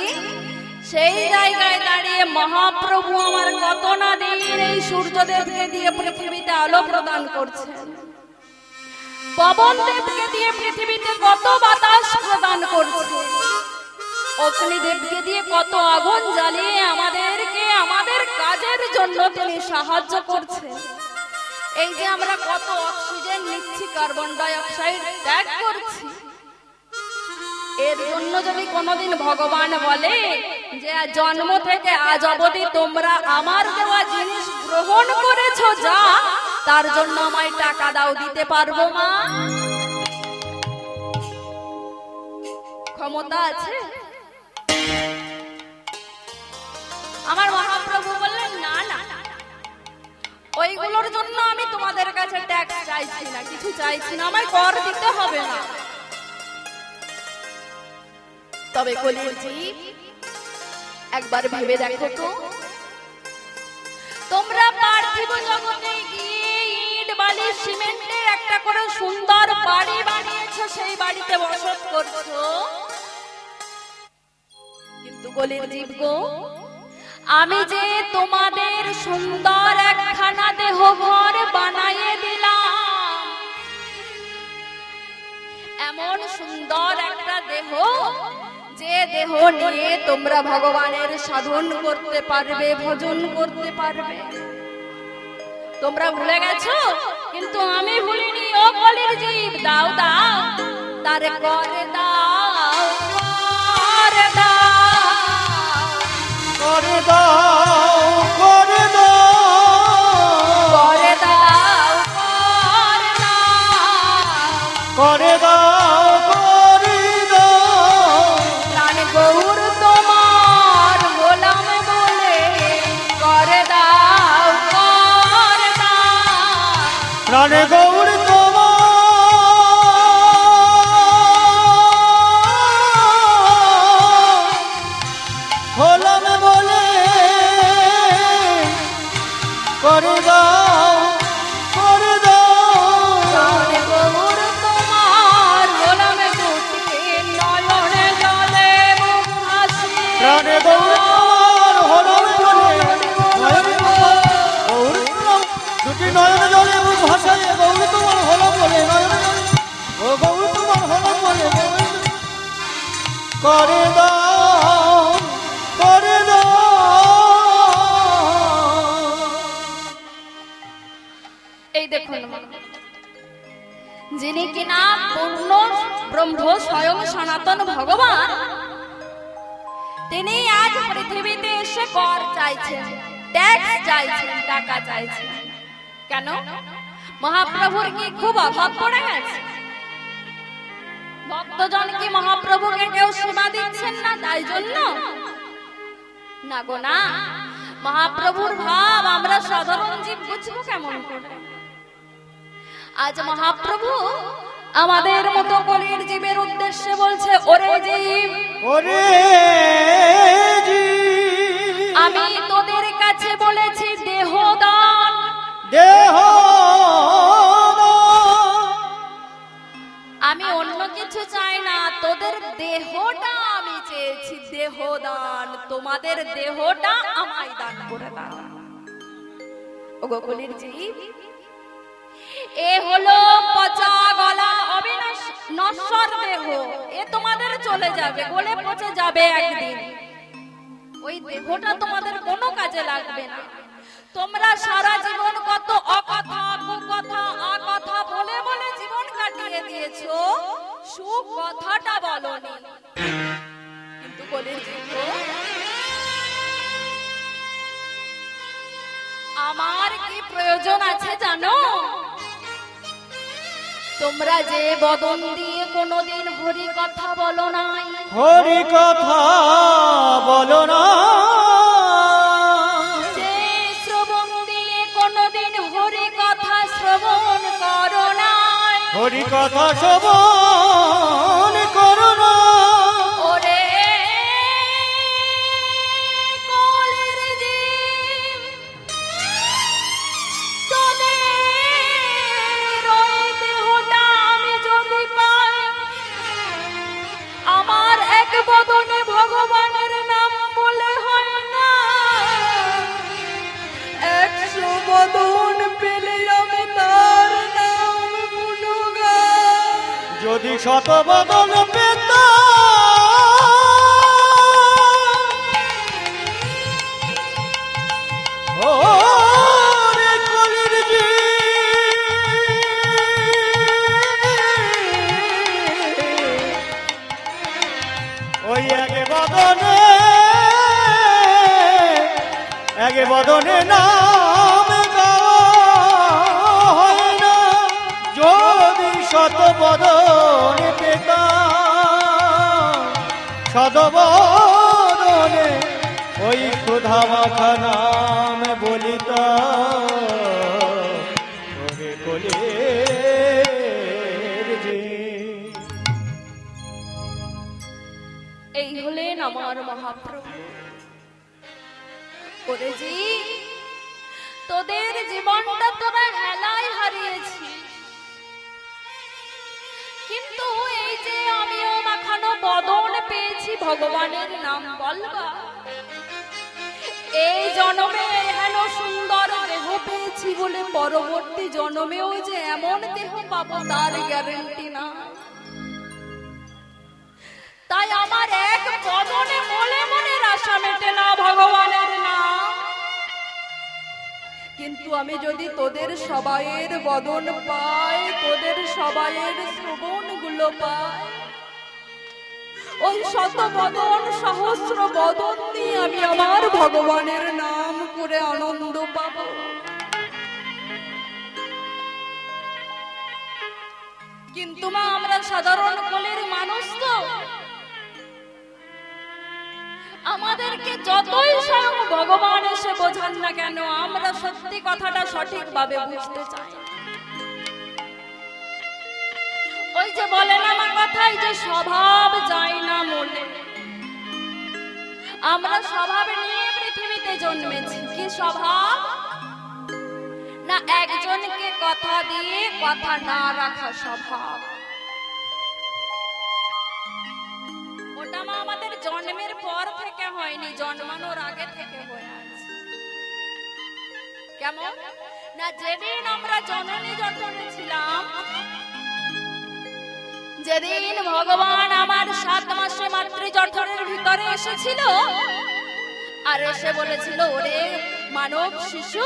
সেই জায়গায় দাঁড়িয়ে মহাপ্রভু আমার কত না দিন এই সূর্যদেবকে দিয়ে পৃথিবীতে আলো প্রদান করছেন, পবন দেবকে দিয়ে পৃথিবীতে কত বাতাস প্রদান করছে, অগ্নিদেবকে দিয়ে কত আগুন জ্বালিয়ে আমাদেরকে আমাদের কাজের জন্য তিনি সাহায্য করছেন। এই যে আমরা কত অক্সিজেন নিচ্ছি, কার্বন ডাই অক্সাইড ত্যাগ করছি, এর জন্য যদি কোনোদিন ভগবান বলে যে জন্ম থেকে আজ অবধি তোমরা আমার দেওয়া জিনিস গ্রহণ করেছো, যা তার জন্য আমায় টাকা দাও, দিতে পারবো মা? ক্ষমতা আছে? আমার মহাপ্রভু বললেন না না, ওইগুলোর জন্য আমি তোমাদের কাছে ট্যাক্স চাইছি না, কিছু চাইছি না, আমায় কর দিতে হবে না। তবে কলির জীব একবার ভেবে দেখো তো, তোমরা পার্থিব জগতে গিয়ে ইট বালি সিমেন্টের একটা করে সুন্দর বাড়ি বানিয়েছো, সেই বাড়িতে বসত করছো, কিন্তু কলির জীব গো, আমি যে তোমাদের সুন্দর একখানা দেহ ঘর বানাইয়ে দিলাম, এমন সুন্দর একটা দেহ, যে দেহ নিয়ে তোমরা ভগবানের সাধন করতে পারবে, ভজন করতে পারবে, তোমরা ভুলে গেছো? কিন্তু আমি ভুলিনি ও কলির জীব, দাও দাও, তারে করে দাও, করে দাও, করে দাও, করে দাও, করে দাও, করে করে দাও, দাও, করে দাও। প্রাণ গৌর তোমার গোলাম বলে করে দাও, করে দাও, প্রাণে গৌর তোমার হলাম বলে করে দাও, করে দাও। প্রাণ গৌর তোমার গোলাম দুটি নয়নে জলে মুখ ভাসিয়ে প্রাণে গৌর তোমার হলাম বলে নয়ন গৌর দুটি নয়ন জলে মুখ ভাসায়, গৌর তোমার হলাম বলে নয়ন জলে, ও গৌর তোমার হলাম বলে করে দাও, করে দাও। এই দেখুন যিনি কিনা পূর্ণ ব্রহ্ম স্বয়ং সনাতন ভগবান, তিনি আজ পৃথিবীতে এসে কর চাইছেন, ট্যাক্স চাইছেন, টাকা চাইছেন। কেন? মহাপ্রভুর কি খুব অভাব পড়ে গেছে? ভক্তজন কি মহাপ্রভুকে কেউ সেবা দিচ্ছেন না তাই জন্য? না গো না, মহাপ্রভুর ভাব আমরা সাধারণ জীব বুঝবো কেমন করে? আজ মহাপ্রভু আমাদের মতো কলির জীবের উদ্দেশ্যে বলছে, ওরে জীব, ওরে জীব, আমি তোদের কাছে বলেছি দেহদান। দেহ আমি অন্য কিছু চাই না, তোদের দেহটা আমি চেয়েছি দেহদান। তোমাদের দেহটা আমায় দান করে দাও। ওগো কলির জীব, এ হলো পচা গলা নশ্বর দেহ, এ তোমাদের চলে যাবে, গলে পচে যাবে একদিন। ওই দেহটা তোমাদের কোনো কাজে লাগবে না। তোমরা সারা জীবন কত অকথা, কুকথা, আকথা বলে বলে জীবন কাটিয়ে দিয়েছো, সুখ কথাটা বলনি। কিন্তু কলির জীব, আমার কি প্রয়োজন আছে জানো? তোমরা যে বদন দিয়ে কোনোদিন হরি কথা বলো নাই, হরি কথা বলো না, যে শ্রবণ দিয়ে কোনোদিন হরি কথা শ্রবণ করো নাই, হরি কথা শ্রবণ করো না, ওরে কলির জীব, তোদের ওই দেহটা আমি যদি পাই, আমার এক বদনে ভগবানের নাম বলে হয় না, 100 বদন পেলে আমি তার নাম গুণগান। যদি শত বদন পেতাম, ওরে কলির জীব, ওই একে বদনে নাম গাওয়া হয় না, যদি শত বদন পেতাম, শত বদনে ওই ক্ষুধা মাখা নাম বলিতাম, ওরে কলির জীব। এই হলেন আমার মহাপ্রভু। ওরে জীব, তোদের জীবনটা তোরা হেলায় হারিয়েছি, কিন্তু এই যে আমিও মাখানো বদন পেয়েছি ভগবানের নাম বলবা, এই জন্মে হেন সুন্দর দেহ পেয়েছি বলে পরবর্তী জন্মেও যে এমন দেহ পাবো তার গ্যারান্টি না। তাই আমার এক বদনে মনে মনে আশা মেটে না ভগবানের নাম, কিন্তু আমি যদি তোদের সবাইয়ের বদন পাই, তোদের সবাইয়ের শ্রবণ গুলো পাই, ওই শত বদন সহস্র বদন দিয়ে আমি আমার ভগবানের নাম করে আনন্দ পাবো। কিন্তু মা, আমরা সাধারণ কোলের মানুষ তো, আমাদেরকে যতই স্বয়ং ভগবান এসে বোঝান না কেন, আমরা সত্যি কথাটা সঠিকভাবে বুঝতে চাই। ওই যে বলে না মা কথায় যে স্বভাব যায় না মনে, আমরা স্বভাব নিয়ে পৃথিবীতে জন্মেছি। কি স্বভাব? না একজনকে কথা দিয়ে কথা না রাখা স্বভাব। ওটা মা আমাদের জন্মের পর থেকে হয়নি, জন্মানোর আগে থেকে হয়ে আছে। কেমন? না যেদিন আমরা জননী জঠরে ছিলাম, যেদিন ভগবান আমার 7 মাসে মাতৃ জঠরের ভিতরে এসেছিল আর এসে বলেছিল, ওরে মানব শিশু,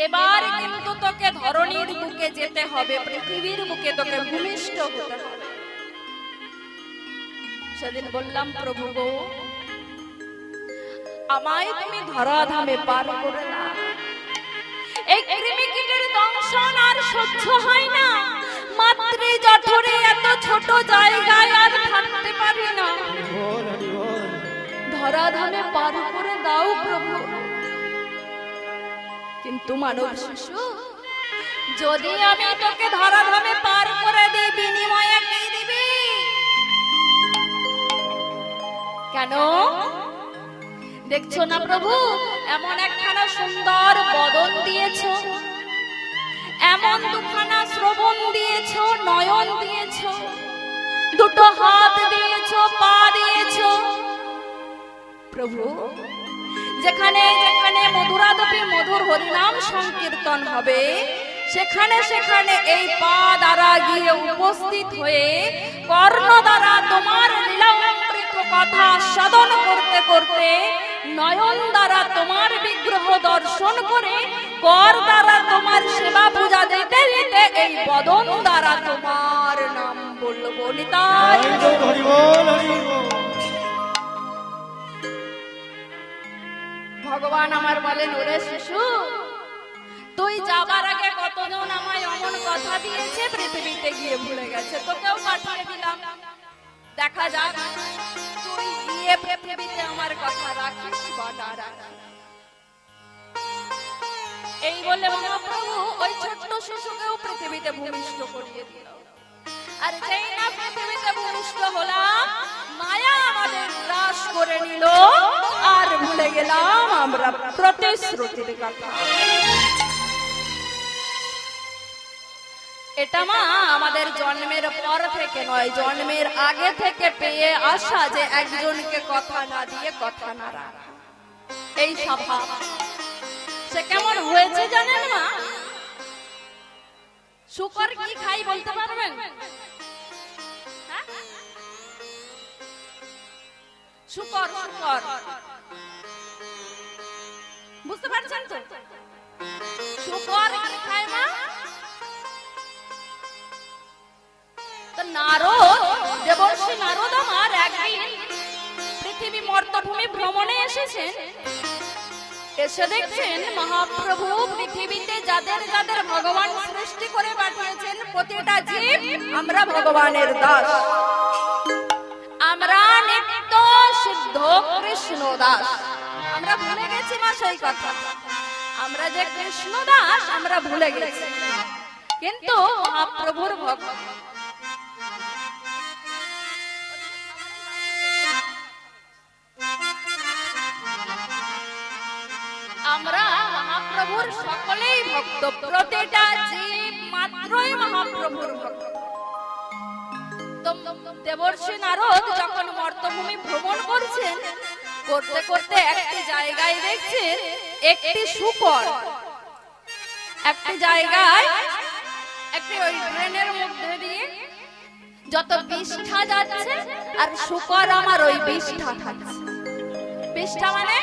এবার কিন্তু তোকে ধরণীর বুকে যেতে হবে, পৃথিবীর বুকে তোকে ভূমিষ্ঠ হতে হবে। সেদিন বললাম, প্রভু গো, আমায় তুমি ধরাধামে পার করে না, এই কৃমিকীটের দংশন আর সহ্য হয় না, মাতৃ জঠরে এত ছোট জায়গায় আর থাকতে পারি না, বল হরি বল। ধরাধামে পার করে দাও প্রভু। কিন্তু মানব শিশু, যদি আমি তোকে ধরাধামে পার করে দিই, বিনিময়ে কি দিবি? কেন দেখছো না প্রভু, এমন একখানা সুন্দর বদন দিয়েছ, এমন দুখানা শ্রবণ দিয়েছ, নয়ন দিয়েছ, দুটো হাত দিয়েছ, পা দিয়েছ প্রভু। যেখানে যেখানে মধুরাদপি মধুর হরিনাম সংকীর্তন হবে, সেখানে সেখানে এই পা দ্বারা গিয়ে উপস্থিত হয়ে কর্ণ দ্বারা তোমার লীলামৃত কথা সাধন করতে করতে, নয়ন দ্বারা তোমার বিগ্রহ দর্শন করে, কর দ্বারা তোমার সেবা পূজা দিতে দিতে এই বদন দ্বারা তোমার নাম বলবো। নিতাই হরি বল হরি বল। ভগবান আমার বলেন, ওরে শিশু, তুই যাবার আগে কতজন আমায় অমন কথা দিয়েছে, পৃথিবীতে গিয়ে ভুলে গেছে, তোকেও পাঠিয়ে দিলাম, দেখা যাক তুই গিয়ে পৃথিবীতে আমার কথা রাখিস বা না রাখিস। এই বলে মহাপ্রভু ওই ছোট্ট শিশুকেও পৃথিবীতে ভূমিষ্ঠ করিয়ে দিল। আর যেই না পৃথিবীতে ভূমিষ্ঠ হলাম, মায়া আমাদের গ্রাস করে নিল, আর ভুলে গেলাম আমরা প্রতিশ্রুতির কথা। এটা মা আমাদের জন্মের পর থেকে নয়, জন্মের আগে থেকে পেয়ে আসা, যে একজনকে কথা না দিয়ে কথা না রাখা, এই স্বভাব। সে কেমন হয়েছে জানেন মা? শুকর কি খাই বলতে পারবেন? হ্যাঁ? শুকর, শুকর বুঝতে পারছেন তো? শুকর কি খায় মা? তো নারদ, দেবর্ষি নারদ আমার একদিন পৃথিবী মর্তভূমি ভ্রমণে এসেছেন। এসে দেখছেন মহাপ্রভু পৃথিবীতে যাদের যাদের ভগবান সৃষ্টি করে পাঠিয়েছেন, প্রতিটা জীব আমরা ভগবানের দাস, আমরা নিত্য সিদ্ধ কৃষ্ণ দাস। আমরা ভুলে গেছি মা সেই কথা, আমরা যে কৃষ্ণ দাস আমরা ভুলে গেছি, কিন্তু মহাপ্রভুর ভক্ত। আমরা মহাপ্রভুর সকলেই ভক্ত, প্রতিটা জীব মাত্রই মহাপ্রভুর ভক্ত। তো দেবর্ষি নারদ যখন মর্তভূমি ভ্রমণ করছেন, করতে করতে একটি জায়গায় দেখছেন একটি শূকর, একটি জায়গায় একটি ওই ড্রেনের মধ্যে দিয়ে যত বিষ্ঠা যাচ্ছে, আর শূকর আমার ওই বিষ্ঠা খাচ্ছে। বিষ্ঠা মানে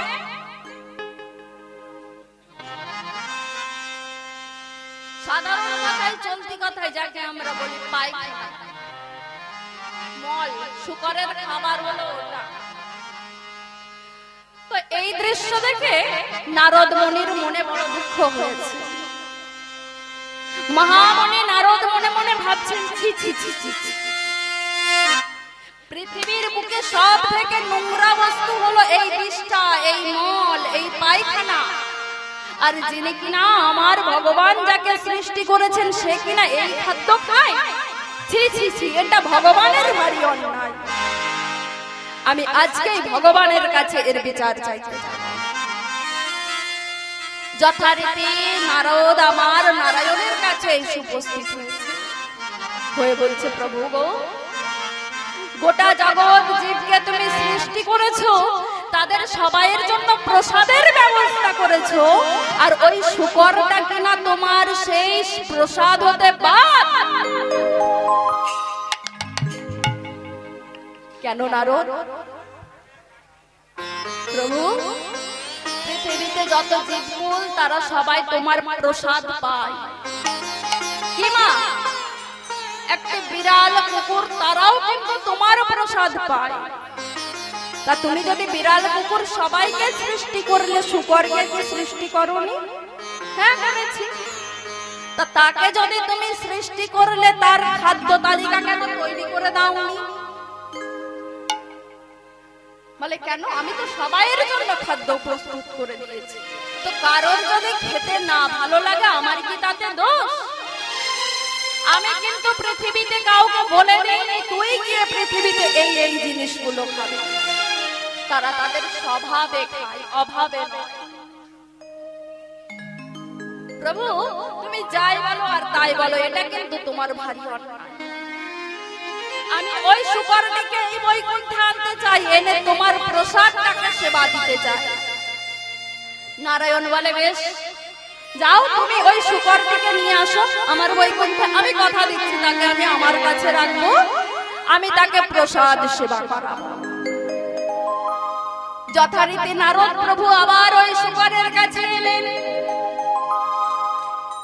সাধারণ কথায়, চলতি কথায় যাকে আমরা বলি পায়খানা, মল, শূকরের খাবার হলো ওটা। তো এই দৃশ্য দেখে নারদ মুনির মনে বড় দুঃখ হয়েছে। মহামুনি নারদ মনে মনে ভাবছেন, ছি ছি ছি ছি ছি, পৃথিবীর বুকে সব থেকে নোংরা বস্তু হলো এই বিষ্ঠা, এই মল, এই পায়খানা। আর যিনি কিনা আমার ভগবান যাকে সৃষ্টি করেছেন, সে কিনা এই খাদ্য খায়, ছি ছি ছি, এটা ভগবানের ভারী অন্যায়। আমি আজকেই ভগবানের কাছে এর বিচার চাইতে যাব। যথারীতি নারদ আমার নারায়ণের কাছে এসে উপস্থিত হয়ে বলছে, প্রভু গো, গোটা জগৎ জীবকে তুমি সৃষ্টি করেছো, তাদের সবাইয়ের জন্য প্রসাদের ব্যবস্থা করেছো, আর ওই শূকরটা কিনা তোমার সেই প্রসাদ হতে বাদ। কেন নারদ? প্রভু, পৃথিবীতে যত জীবকুল তারা সবাই তোমার প্রসাদ পায়। কি মা, একটি বিড়াল কুকুর তারাও কিন্তু তোমার প্রসাদ প্রসাদ পায়। তা তুমি যদি বিড়াল কুকুর সবাইকে সৃষ্টি করলে, শুকরকে কি সৃষ্টি করনি? হ্যাঁ করেছি। তা তাকে যদি তুমি সৃষ্টি করলে তার খাদ্য তালিকা কেন তৈরি করে দাওনি? বলে কেন, আমি তো সবাইয়ের জন্য খাদ্য প্রস্তুত করে দিয়েছি। তো কারোর যদি খেতে না ভালো লাগে আমার কি তাতে দোষ? আমি কিন্তু পৃথিবীতে কাউকে বলে দেইনি তুই গিয়ে পৃথিবীতে এই এই জিনিসগুলো খাবি। তারা তাদের স্বভাবে খায়, অভাবে নয়। প্রভু তুমি যাই বলো আর তাই বলো, এটা কিন্তু তোমার ভারী অন্যায়। আমি ওই শুকরটিকে এই বৈকুণ্ঠে আনতে চাই, এনে তোমার প্রসাদটাকে সেবা দিতে চাই। নারায়ণ বলে বেশ, যাও তুমি ওই শুকরটিকে নিয়ে আসো আমার বৈকুণ্ঠে, আমি কথা দিচ্ছি তাকে আমি আমার কাছে রাখবো, আমি তাকে প্রসাদ সেবা করাবো। যথারীতি নারদ প্রভু আবার ওই শুকরের কাছে এলেন।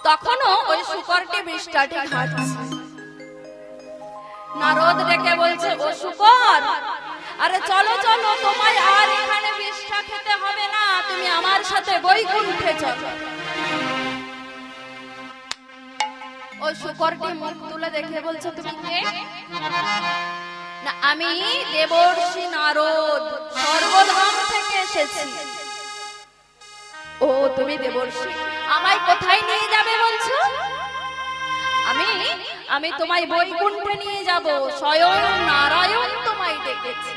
তখনও ওই শুকরটি বিষ্ঠাটি খাচ্ছে। নারদ ডেকে বলছে, ও শুকর, আরে চলো চলো, তোমায় আর এখানে বিষ্ঠা খেতে হবে না, তুমি আমার সাথে বৈকুণ্ঠে চলো। ওই শুকরটি মুখ তুলে দেখে বলছে, তুমি কে? না আমি দেবর্ষি নারদ, স্বর্গধাম থেকে এসেছি। ও তুমি দেবর্ষি, আমায় কোথায় নিয়ে যাবে বলছো? আমি তোমায় বৈকুণ্ঠে নিয়ে যাব, স্বয়ং নারায়ণ তোমায় ডেকেছে।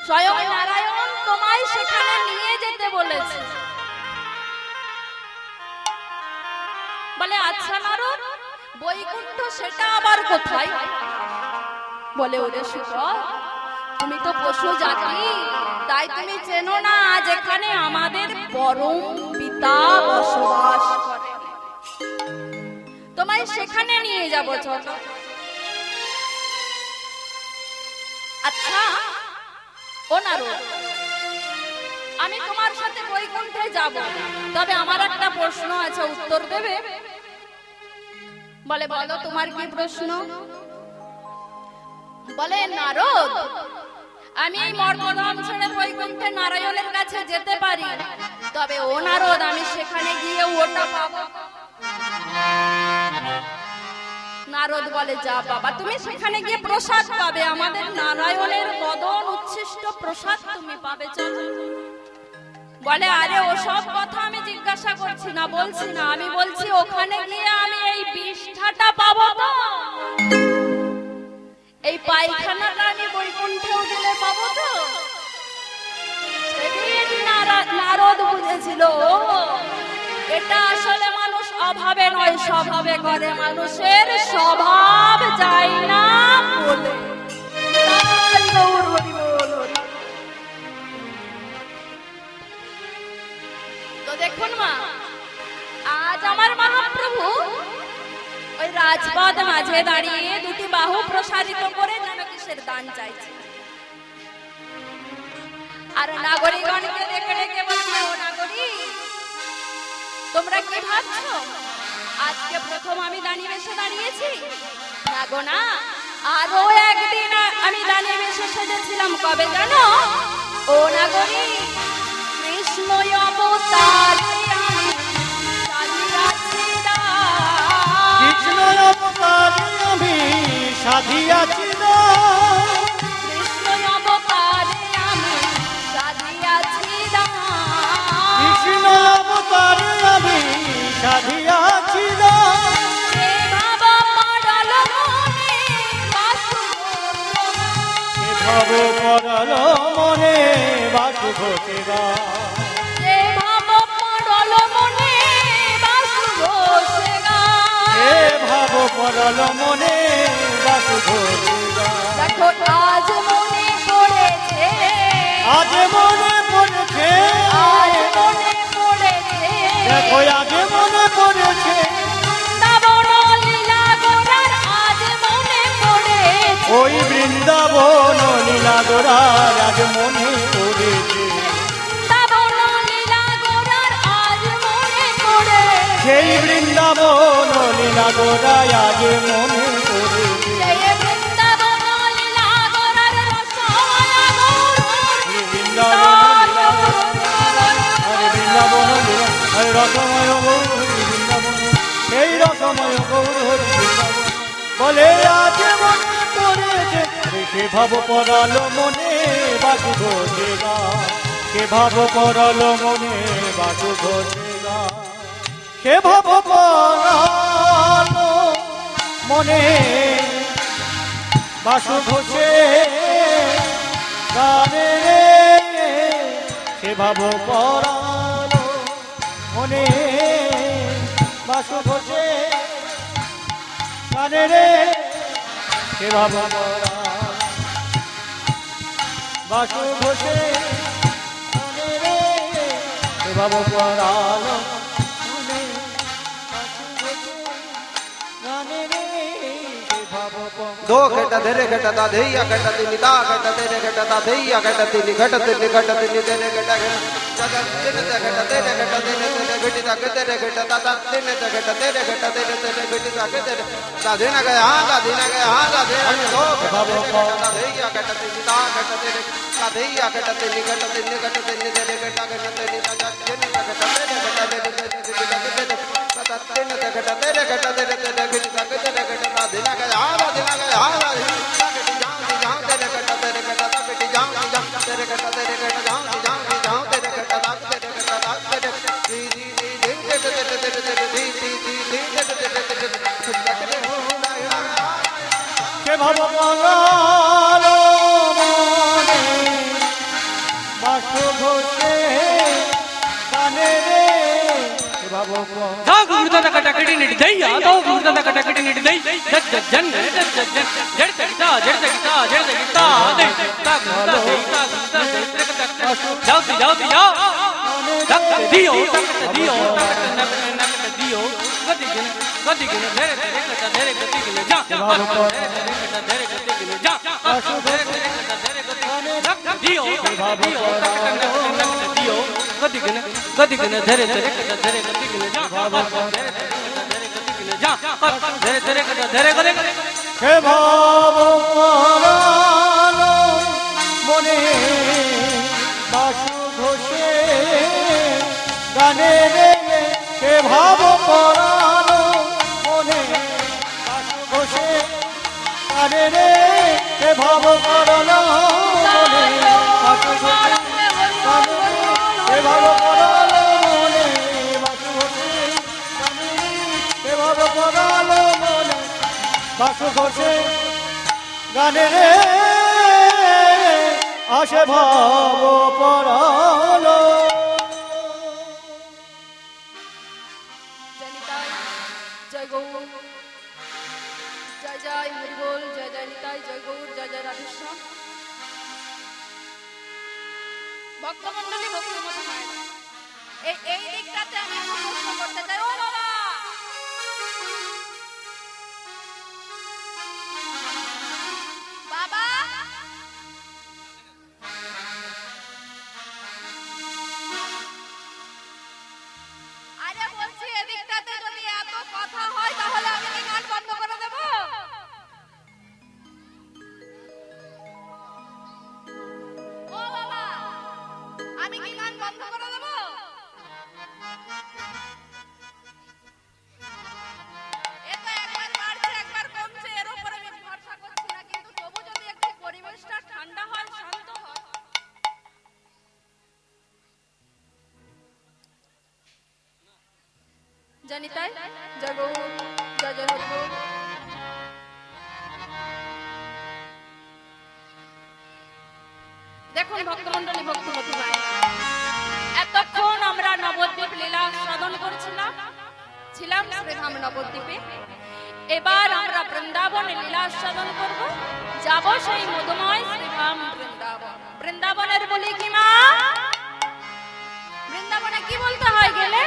স্বয়ং নারায়ণ তোমায় সেখানে নিয়ে যেতে বলেছে। বলে আচ্ছা নারদ, বৈকুণ্ঠ সেটা আবার কোথায়? বলে ওরে শুকর, তুমি তো পশু জাতি, তাই তুমি চেনো না যেখানে আমাদের পরম পিতা বসবাস করে। তোমায় সেখানে নিয়ে যাব, চলো। আচ্ছা ও নারদ, আমি তোমার সাথে বৈকুণ্ঠে যাব, তবে আমার একটা প্রশ্ন আছে, উত্তর দেবে? বলে বলো তোমার কি প্রশ্ন? বলে নারদ, আমি এই মর্মধাম ছেড়ে বৈকুণ্ঠে নারায়ণের কাছে যেতে পারি, তবে ও নারদ আমি সেখানে গিয়ে ওটা পাবো? নারদ বলে যা বাবা, তুমি সেখানে গিয়ে প্রসাদ পাবে, আমাদের নারায়ণের বদন উচ্ছিষ্ট প্রসাদ তুমি পাবে, চলো। বলে আরে ওসব কথা আমি জিজ্ঞাসা করছি না, বলছি না, আমি বলছি ওখানে গিয়ে আমি এই বিষ্ঠাটা পাবো তো? এই পায়খানাটা আমি বৈকুণ্ঠেও গেলে পাবো তো? সেদিন নারদ বুঝেছিল এটা আসলে মানুষ অভাবে নয় স্বভাবে করে, মানুষের স্বভাব যায় না বলে। তো দেখুন মা, আজ আমার মহাপ্রভু ওই রাজপথ মাঝে দাঁড়িয়ে দুটি বাহু প্রসারিত করে যেন কিসের দান চাইছে। আর নাগরিকগণকে দেখে ডেকে বলছে, ও নাগরিক, তোমরা কি ভাবছো আজকে প্রথম আমি দানি বেশে দাঁড়িয়েছি? না গো না, আরো একদিন আমি দানি বেশে সেজেছিলাম। কবে জানো? ও নাগরিক, কৃষ্ণ অবতারে আমি সাজিয়াছিলাম। কৃষ্ণ অবতারে আমি সাজিয়াছিলাম। কৃষ্ণ অবতারে আমি সাজিয়াছিলাম। কৃষ্ণ অবতারে আমি সাজিয়াছিলাম। সে বাবা পড়ল মনে বাসুদেবা। সে ভাব পড়ল মনে বাসুদেবা। সে ভাব পড়ল মনে বাসুদেবা। সে ভাব পড়ল মনে বাসুদেবা। দেখো আজ মনে পড়েছে, আজ মনে পড়েছে, আজ মনে পড়েছে, দেখো আজ মনে পড়েছে, বৃন্দাবন লীলা গোরার আজ মনে পড়েছে। ওই বৃন্দাবন লীলা গোরার আজ মনে পড়েছে। বৃন্দাবন লীলা গোরার আজ মনে পড়েছে। সেই বৃন্দাবন লীলা গোরায় আজ মনে পড়েছে। সেই বৃন্দাবন বলে আজ মনে পড়েছে সে ভাব পড়ালো মনে বাসু ঘোষেরা সে ভাব পড়ালো মনে বাসু ঘোষেরা সে ভাব পড়ালো মনে বাসু ঘোষে গানে সে ভাব পড়ালো মনে বাসু ঘোষে গানে রে সে ভাব বাসু ঘোষে গানে রে সে ভাব পড়ালো মনে বাসু ঘোষে গানে রে সে ভাব दो घटा धरे घटा दा धैया घटा तिनी दा घटा तेरे घटा दा धैया घटा तिनी घटा तिनी तेरे घटा घटा तिने ते घटा तेरे घटा तिने तेरे घटी दा तेरे घटा दा तिने ते घटा तेरे घटा तेरे घटी दा तेरे दा देना गया दा देना गया दा दे दो घटा दा धैया घटा तिनी दा घटा तेरे दा धैया घटा तिनी तेरे घटा तिनी दा तिने ते घटा तेरे घटा तेरे दा तिने ते घटा तेरे घटा तेरे घटी दा तेरे घटा दा देना गया সে ভাব পড়ালো মনে বাসু ঘোষে গানে রে সে ভাব धा गुरुदा दा कटा कटी निट दैया दो गुरुदा दा कटा कटी निट दै जज जन जड़ तकता दे ता गुरुदा दे ता जाओ जाओ तक दियो नक दियो गति गिन धरे गति गिन जा धरे गति गिन जा दियो दियो गति गिन धरे गति गिन जा धरे সে ভাব পড়ালো মনে বাসু ঘোষে গানে রে সে ভাব পড়ালো মনে বাসু ঘোষে গানে রে সে ভাব পড়ালো মনে বাসু ঘোষে গানে রে সে ভাব পড়ালো মনে বাসু ঘোষে গানে রে সে ভাব পড়ালো মনে বাসু ঘোষে গানে রে আসে ভাব পড়ালো জনিতাই জয় গৌর জয় জয় হরিবোল জয় জয় নিতাই জয় গৌর জয় জয় রাধেশ্যাম ভক্তমণ্ডলী ভক্তমতী মায়েরা এই দিকটাতে আমি একটু প্রশ্ন করতে চাই ও বাবা বাবা আরে বলছি এদিকটাতে যদি এত কথা হয় তাহলে আমি কি গান বন্ধ করে দেব ও বাবা আমি কি গান বন্ধ করে দেব এটা একবার বাড়ছে একবার কমছে এর উপর আমি ভরসা করছি না কিন্তু তবু যদি একটু পরিবেশটা ঠান্ডা হয় শান্ত হয় জনিতাই জয় গৌর জয় জয় হরিবোল দেখুন ভক্তমণ্ডলী ভক্তমতী মায়েরা এতক্ষণ আমরা নবদ্বীপ লীলা সাধন করছিলাম শ্রীধাম নবদ্বীপে এবার আমরা বৃন্দাবন লীলা সাধন করব যাব সেই মধুময় শ্রীধাম বৃন্দাবনের বলি কি মা বৃন্দাবনে কি বলতে হয় গেলে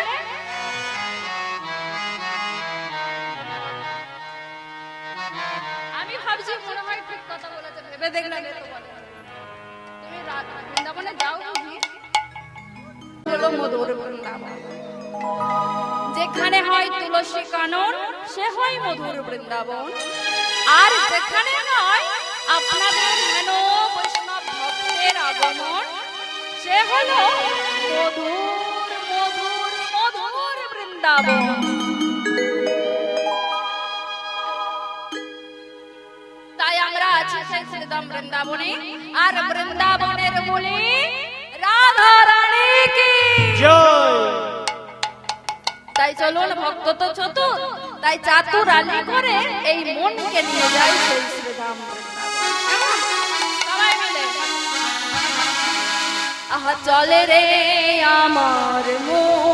আমি ভাবছি মনে হয় ঠিক কথা বলেছে ভেবে দেখলাম এ তো বলে তুমি বৃন্দাবনে যাও বুঝি হলো মধুর বৃন্দাবন যেখানে হয় তুলসী কানন সে হয় মধুর বৃন্দাবন আর যেখানে নয় আপনাদের হেন বৈষ্ণব ভক্তের আগমন সে হলো মধুর মধুর মধুর বৃন্দাবন এসেছে শ্রীধাম বৃন্দাবনে, আর বৃন্দাবনের বলে রাধা রানী কি জয়। তাই চলুন, ভক্ত তো চতুর, তাই চাতুর আলী করে এই মনকে নিয়ে যাই সেই শ্রীধাম বৃন্দাবন। সবাই মিলে আহা চলে রে আমার মন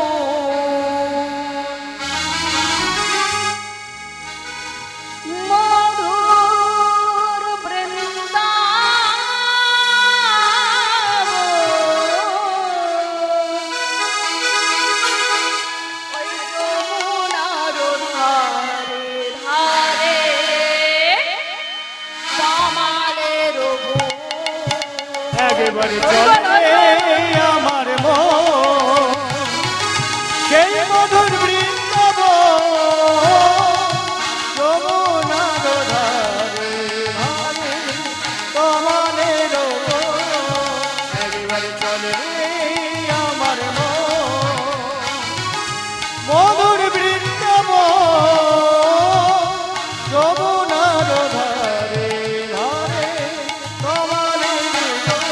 মধুর বৃন্দাবন, ওই যমুনার ধারে ধারে কামালের বন। একেবারে চলে আমার মন সেই মধুর বৃন্দাবন, যমুনার ধারে ধারে কমলের বন। একেবারে চলে আমার মন মধুর বৃন্দাবন, যমুনার ধারে ধারে কমলের বন।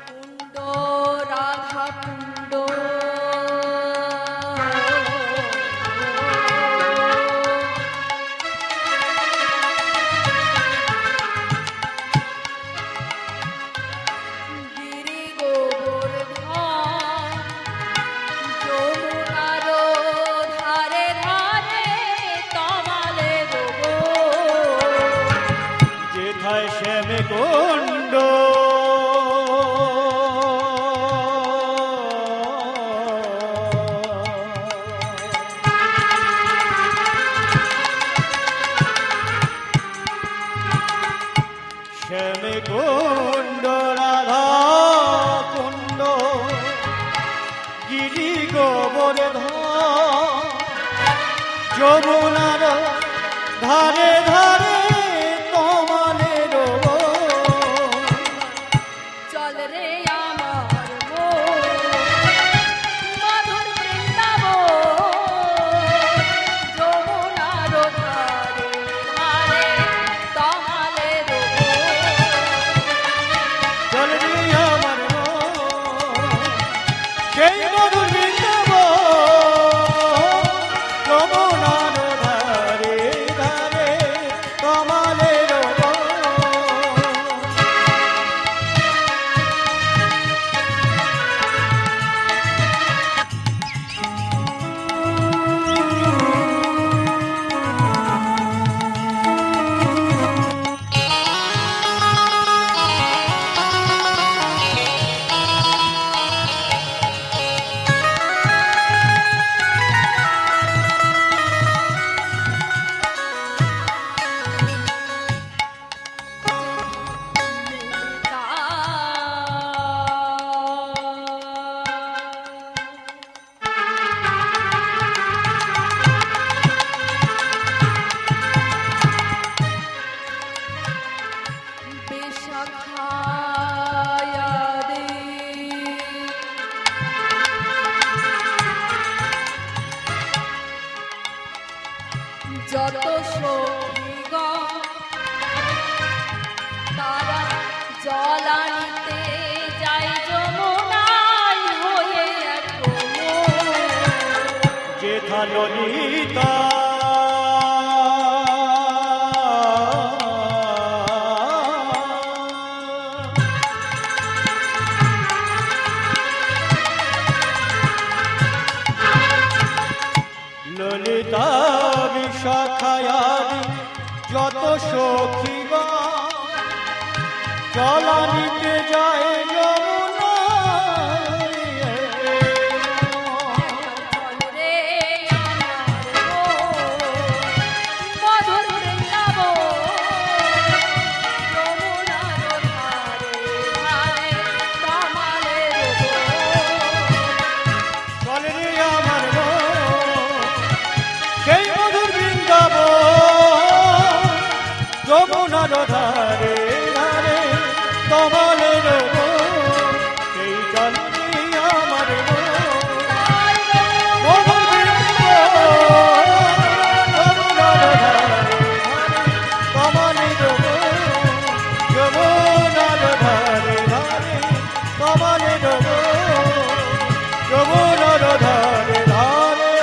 কুণ্ড রাধা কুণ্ড, গিরি গোবর্ধন, যমুনার ধারে ধারে তমালের বন। যেথায় শ্যামে কুণ্ড শ্যামে কুণ্ড রাধা কুণ্ড, গিরি গোবর্ধন, যমুনার ধারে ধারে কমলের বন। চল রে আমার মন মধুর বৃন্দাবন, যমুনার ধারে ধারে তমালের বন। চল রে আমার মন সেই মধুর বৃন্দাবন, যমুনার ধারে ধারে কমলের বন। যত সখীগণ তারা জল আনিতে যায় যমুনায় হয়ে এখন যেথা ললিতা ললিতা বিশাখায়াদি যত সখীগণ জলানিতে যায় যমুনায়। রে মধুর বৃন্দাবন যমুনার ধারে ধারে কমলের চলে রে আমার মন, সেই মধুর বৃন্দাবন যমুনার ধারে ধারে কমলের বন। সেই চলে রে আমার মন, মধুর বৃন্দাবন যমুনার ধারে ধারে কমলের বন। যমুনার ধারে ধারে কমলের বন। যমুনার ধারে ধারে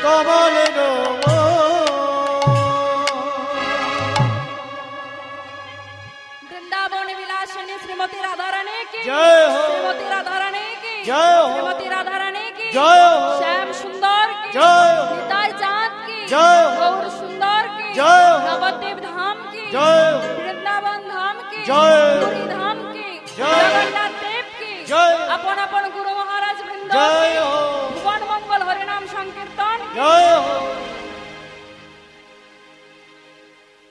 কমলের বন। বৃন্দাবন বিলাসিনী শ্রীমতী রাধারানী কি জয় হো। শ্রীমতী রাধারানী কি জয় হো। শ্রীমতী রাধারানী কি জয় হো। শ্যাম সুন্দর কি জয় হো। নিতাই চাঁদ কি জয় হো। গৌর সুন্দর কি জয় হো। নবদ্বীপ ধাম কি জয় হো। বৃন্দাবন ধাম কি জয় হো। পুরী ধাম কি জয় হো। জগন্নাথ দেব কি জয় হো। আপন আপন গুরু মহারাজ বৃন্দ জয় হো। ভুবন মঙ্গল হরিনাম সংকীর্তন কি? জয় হো।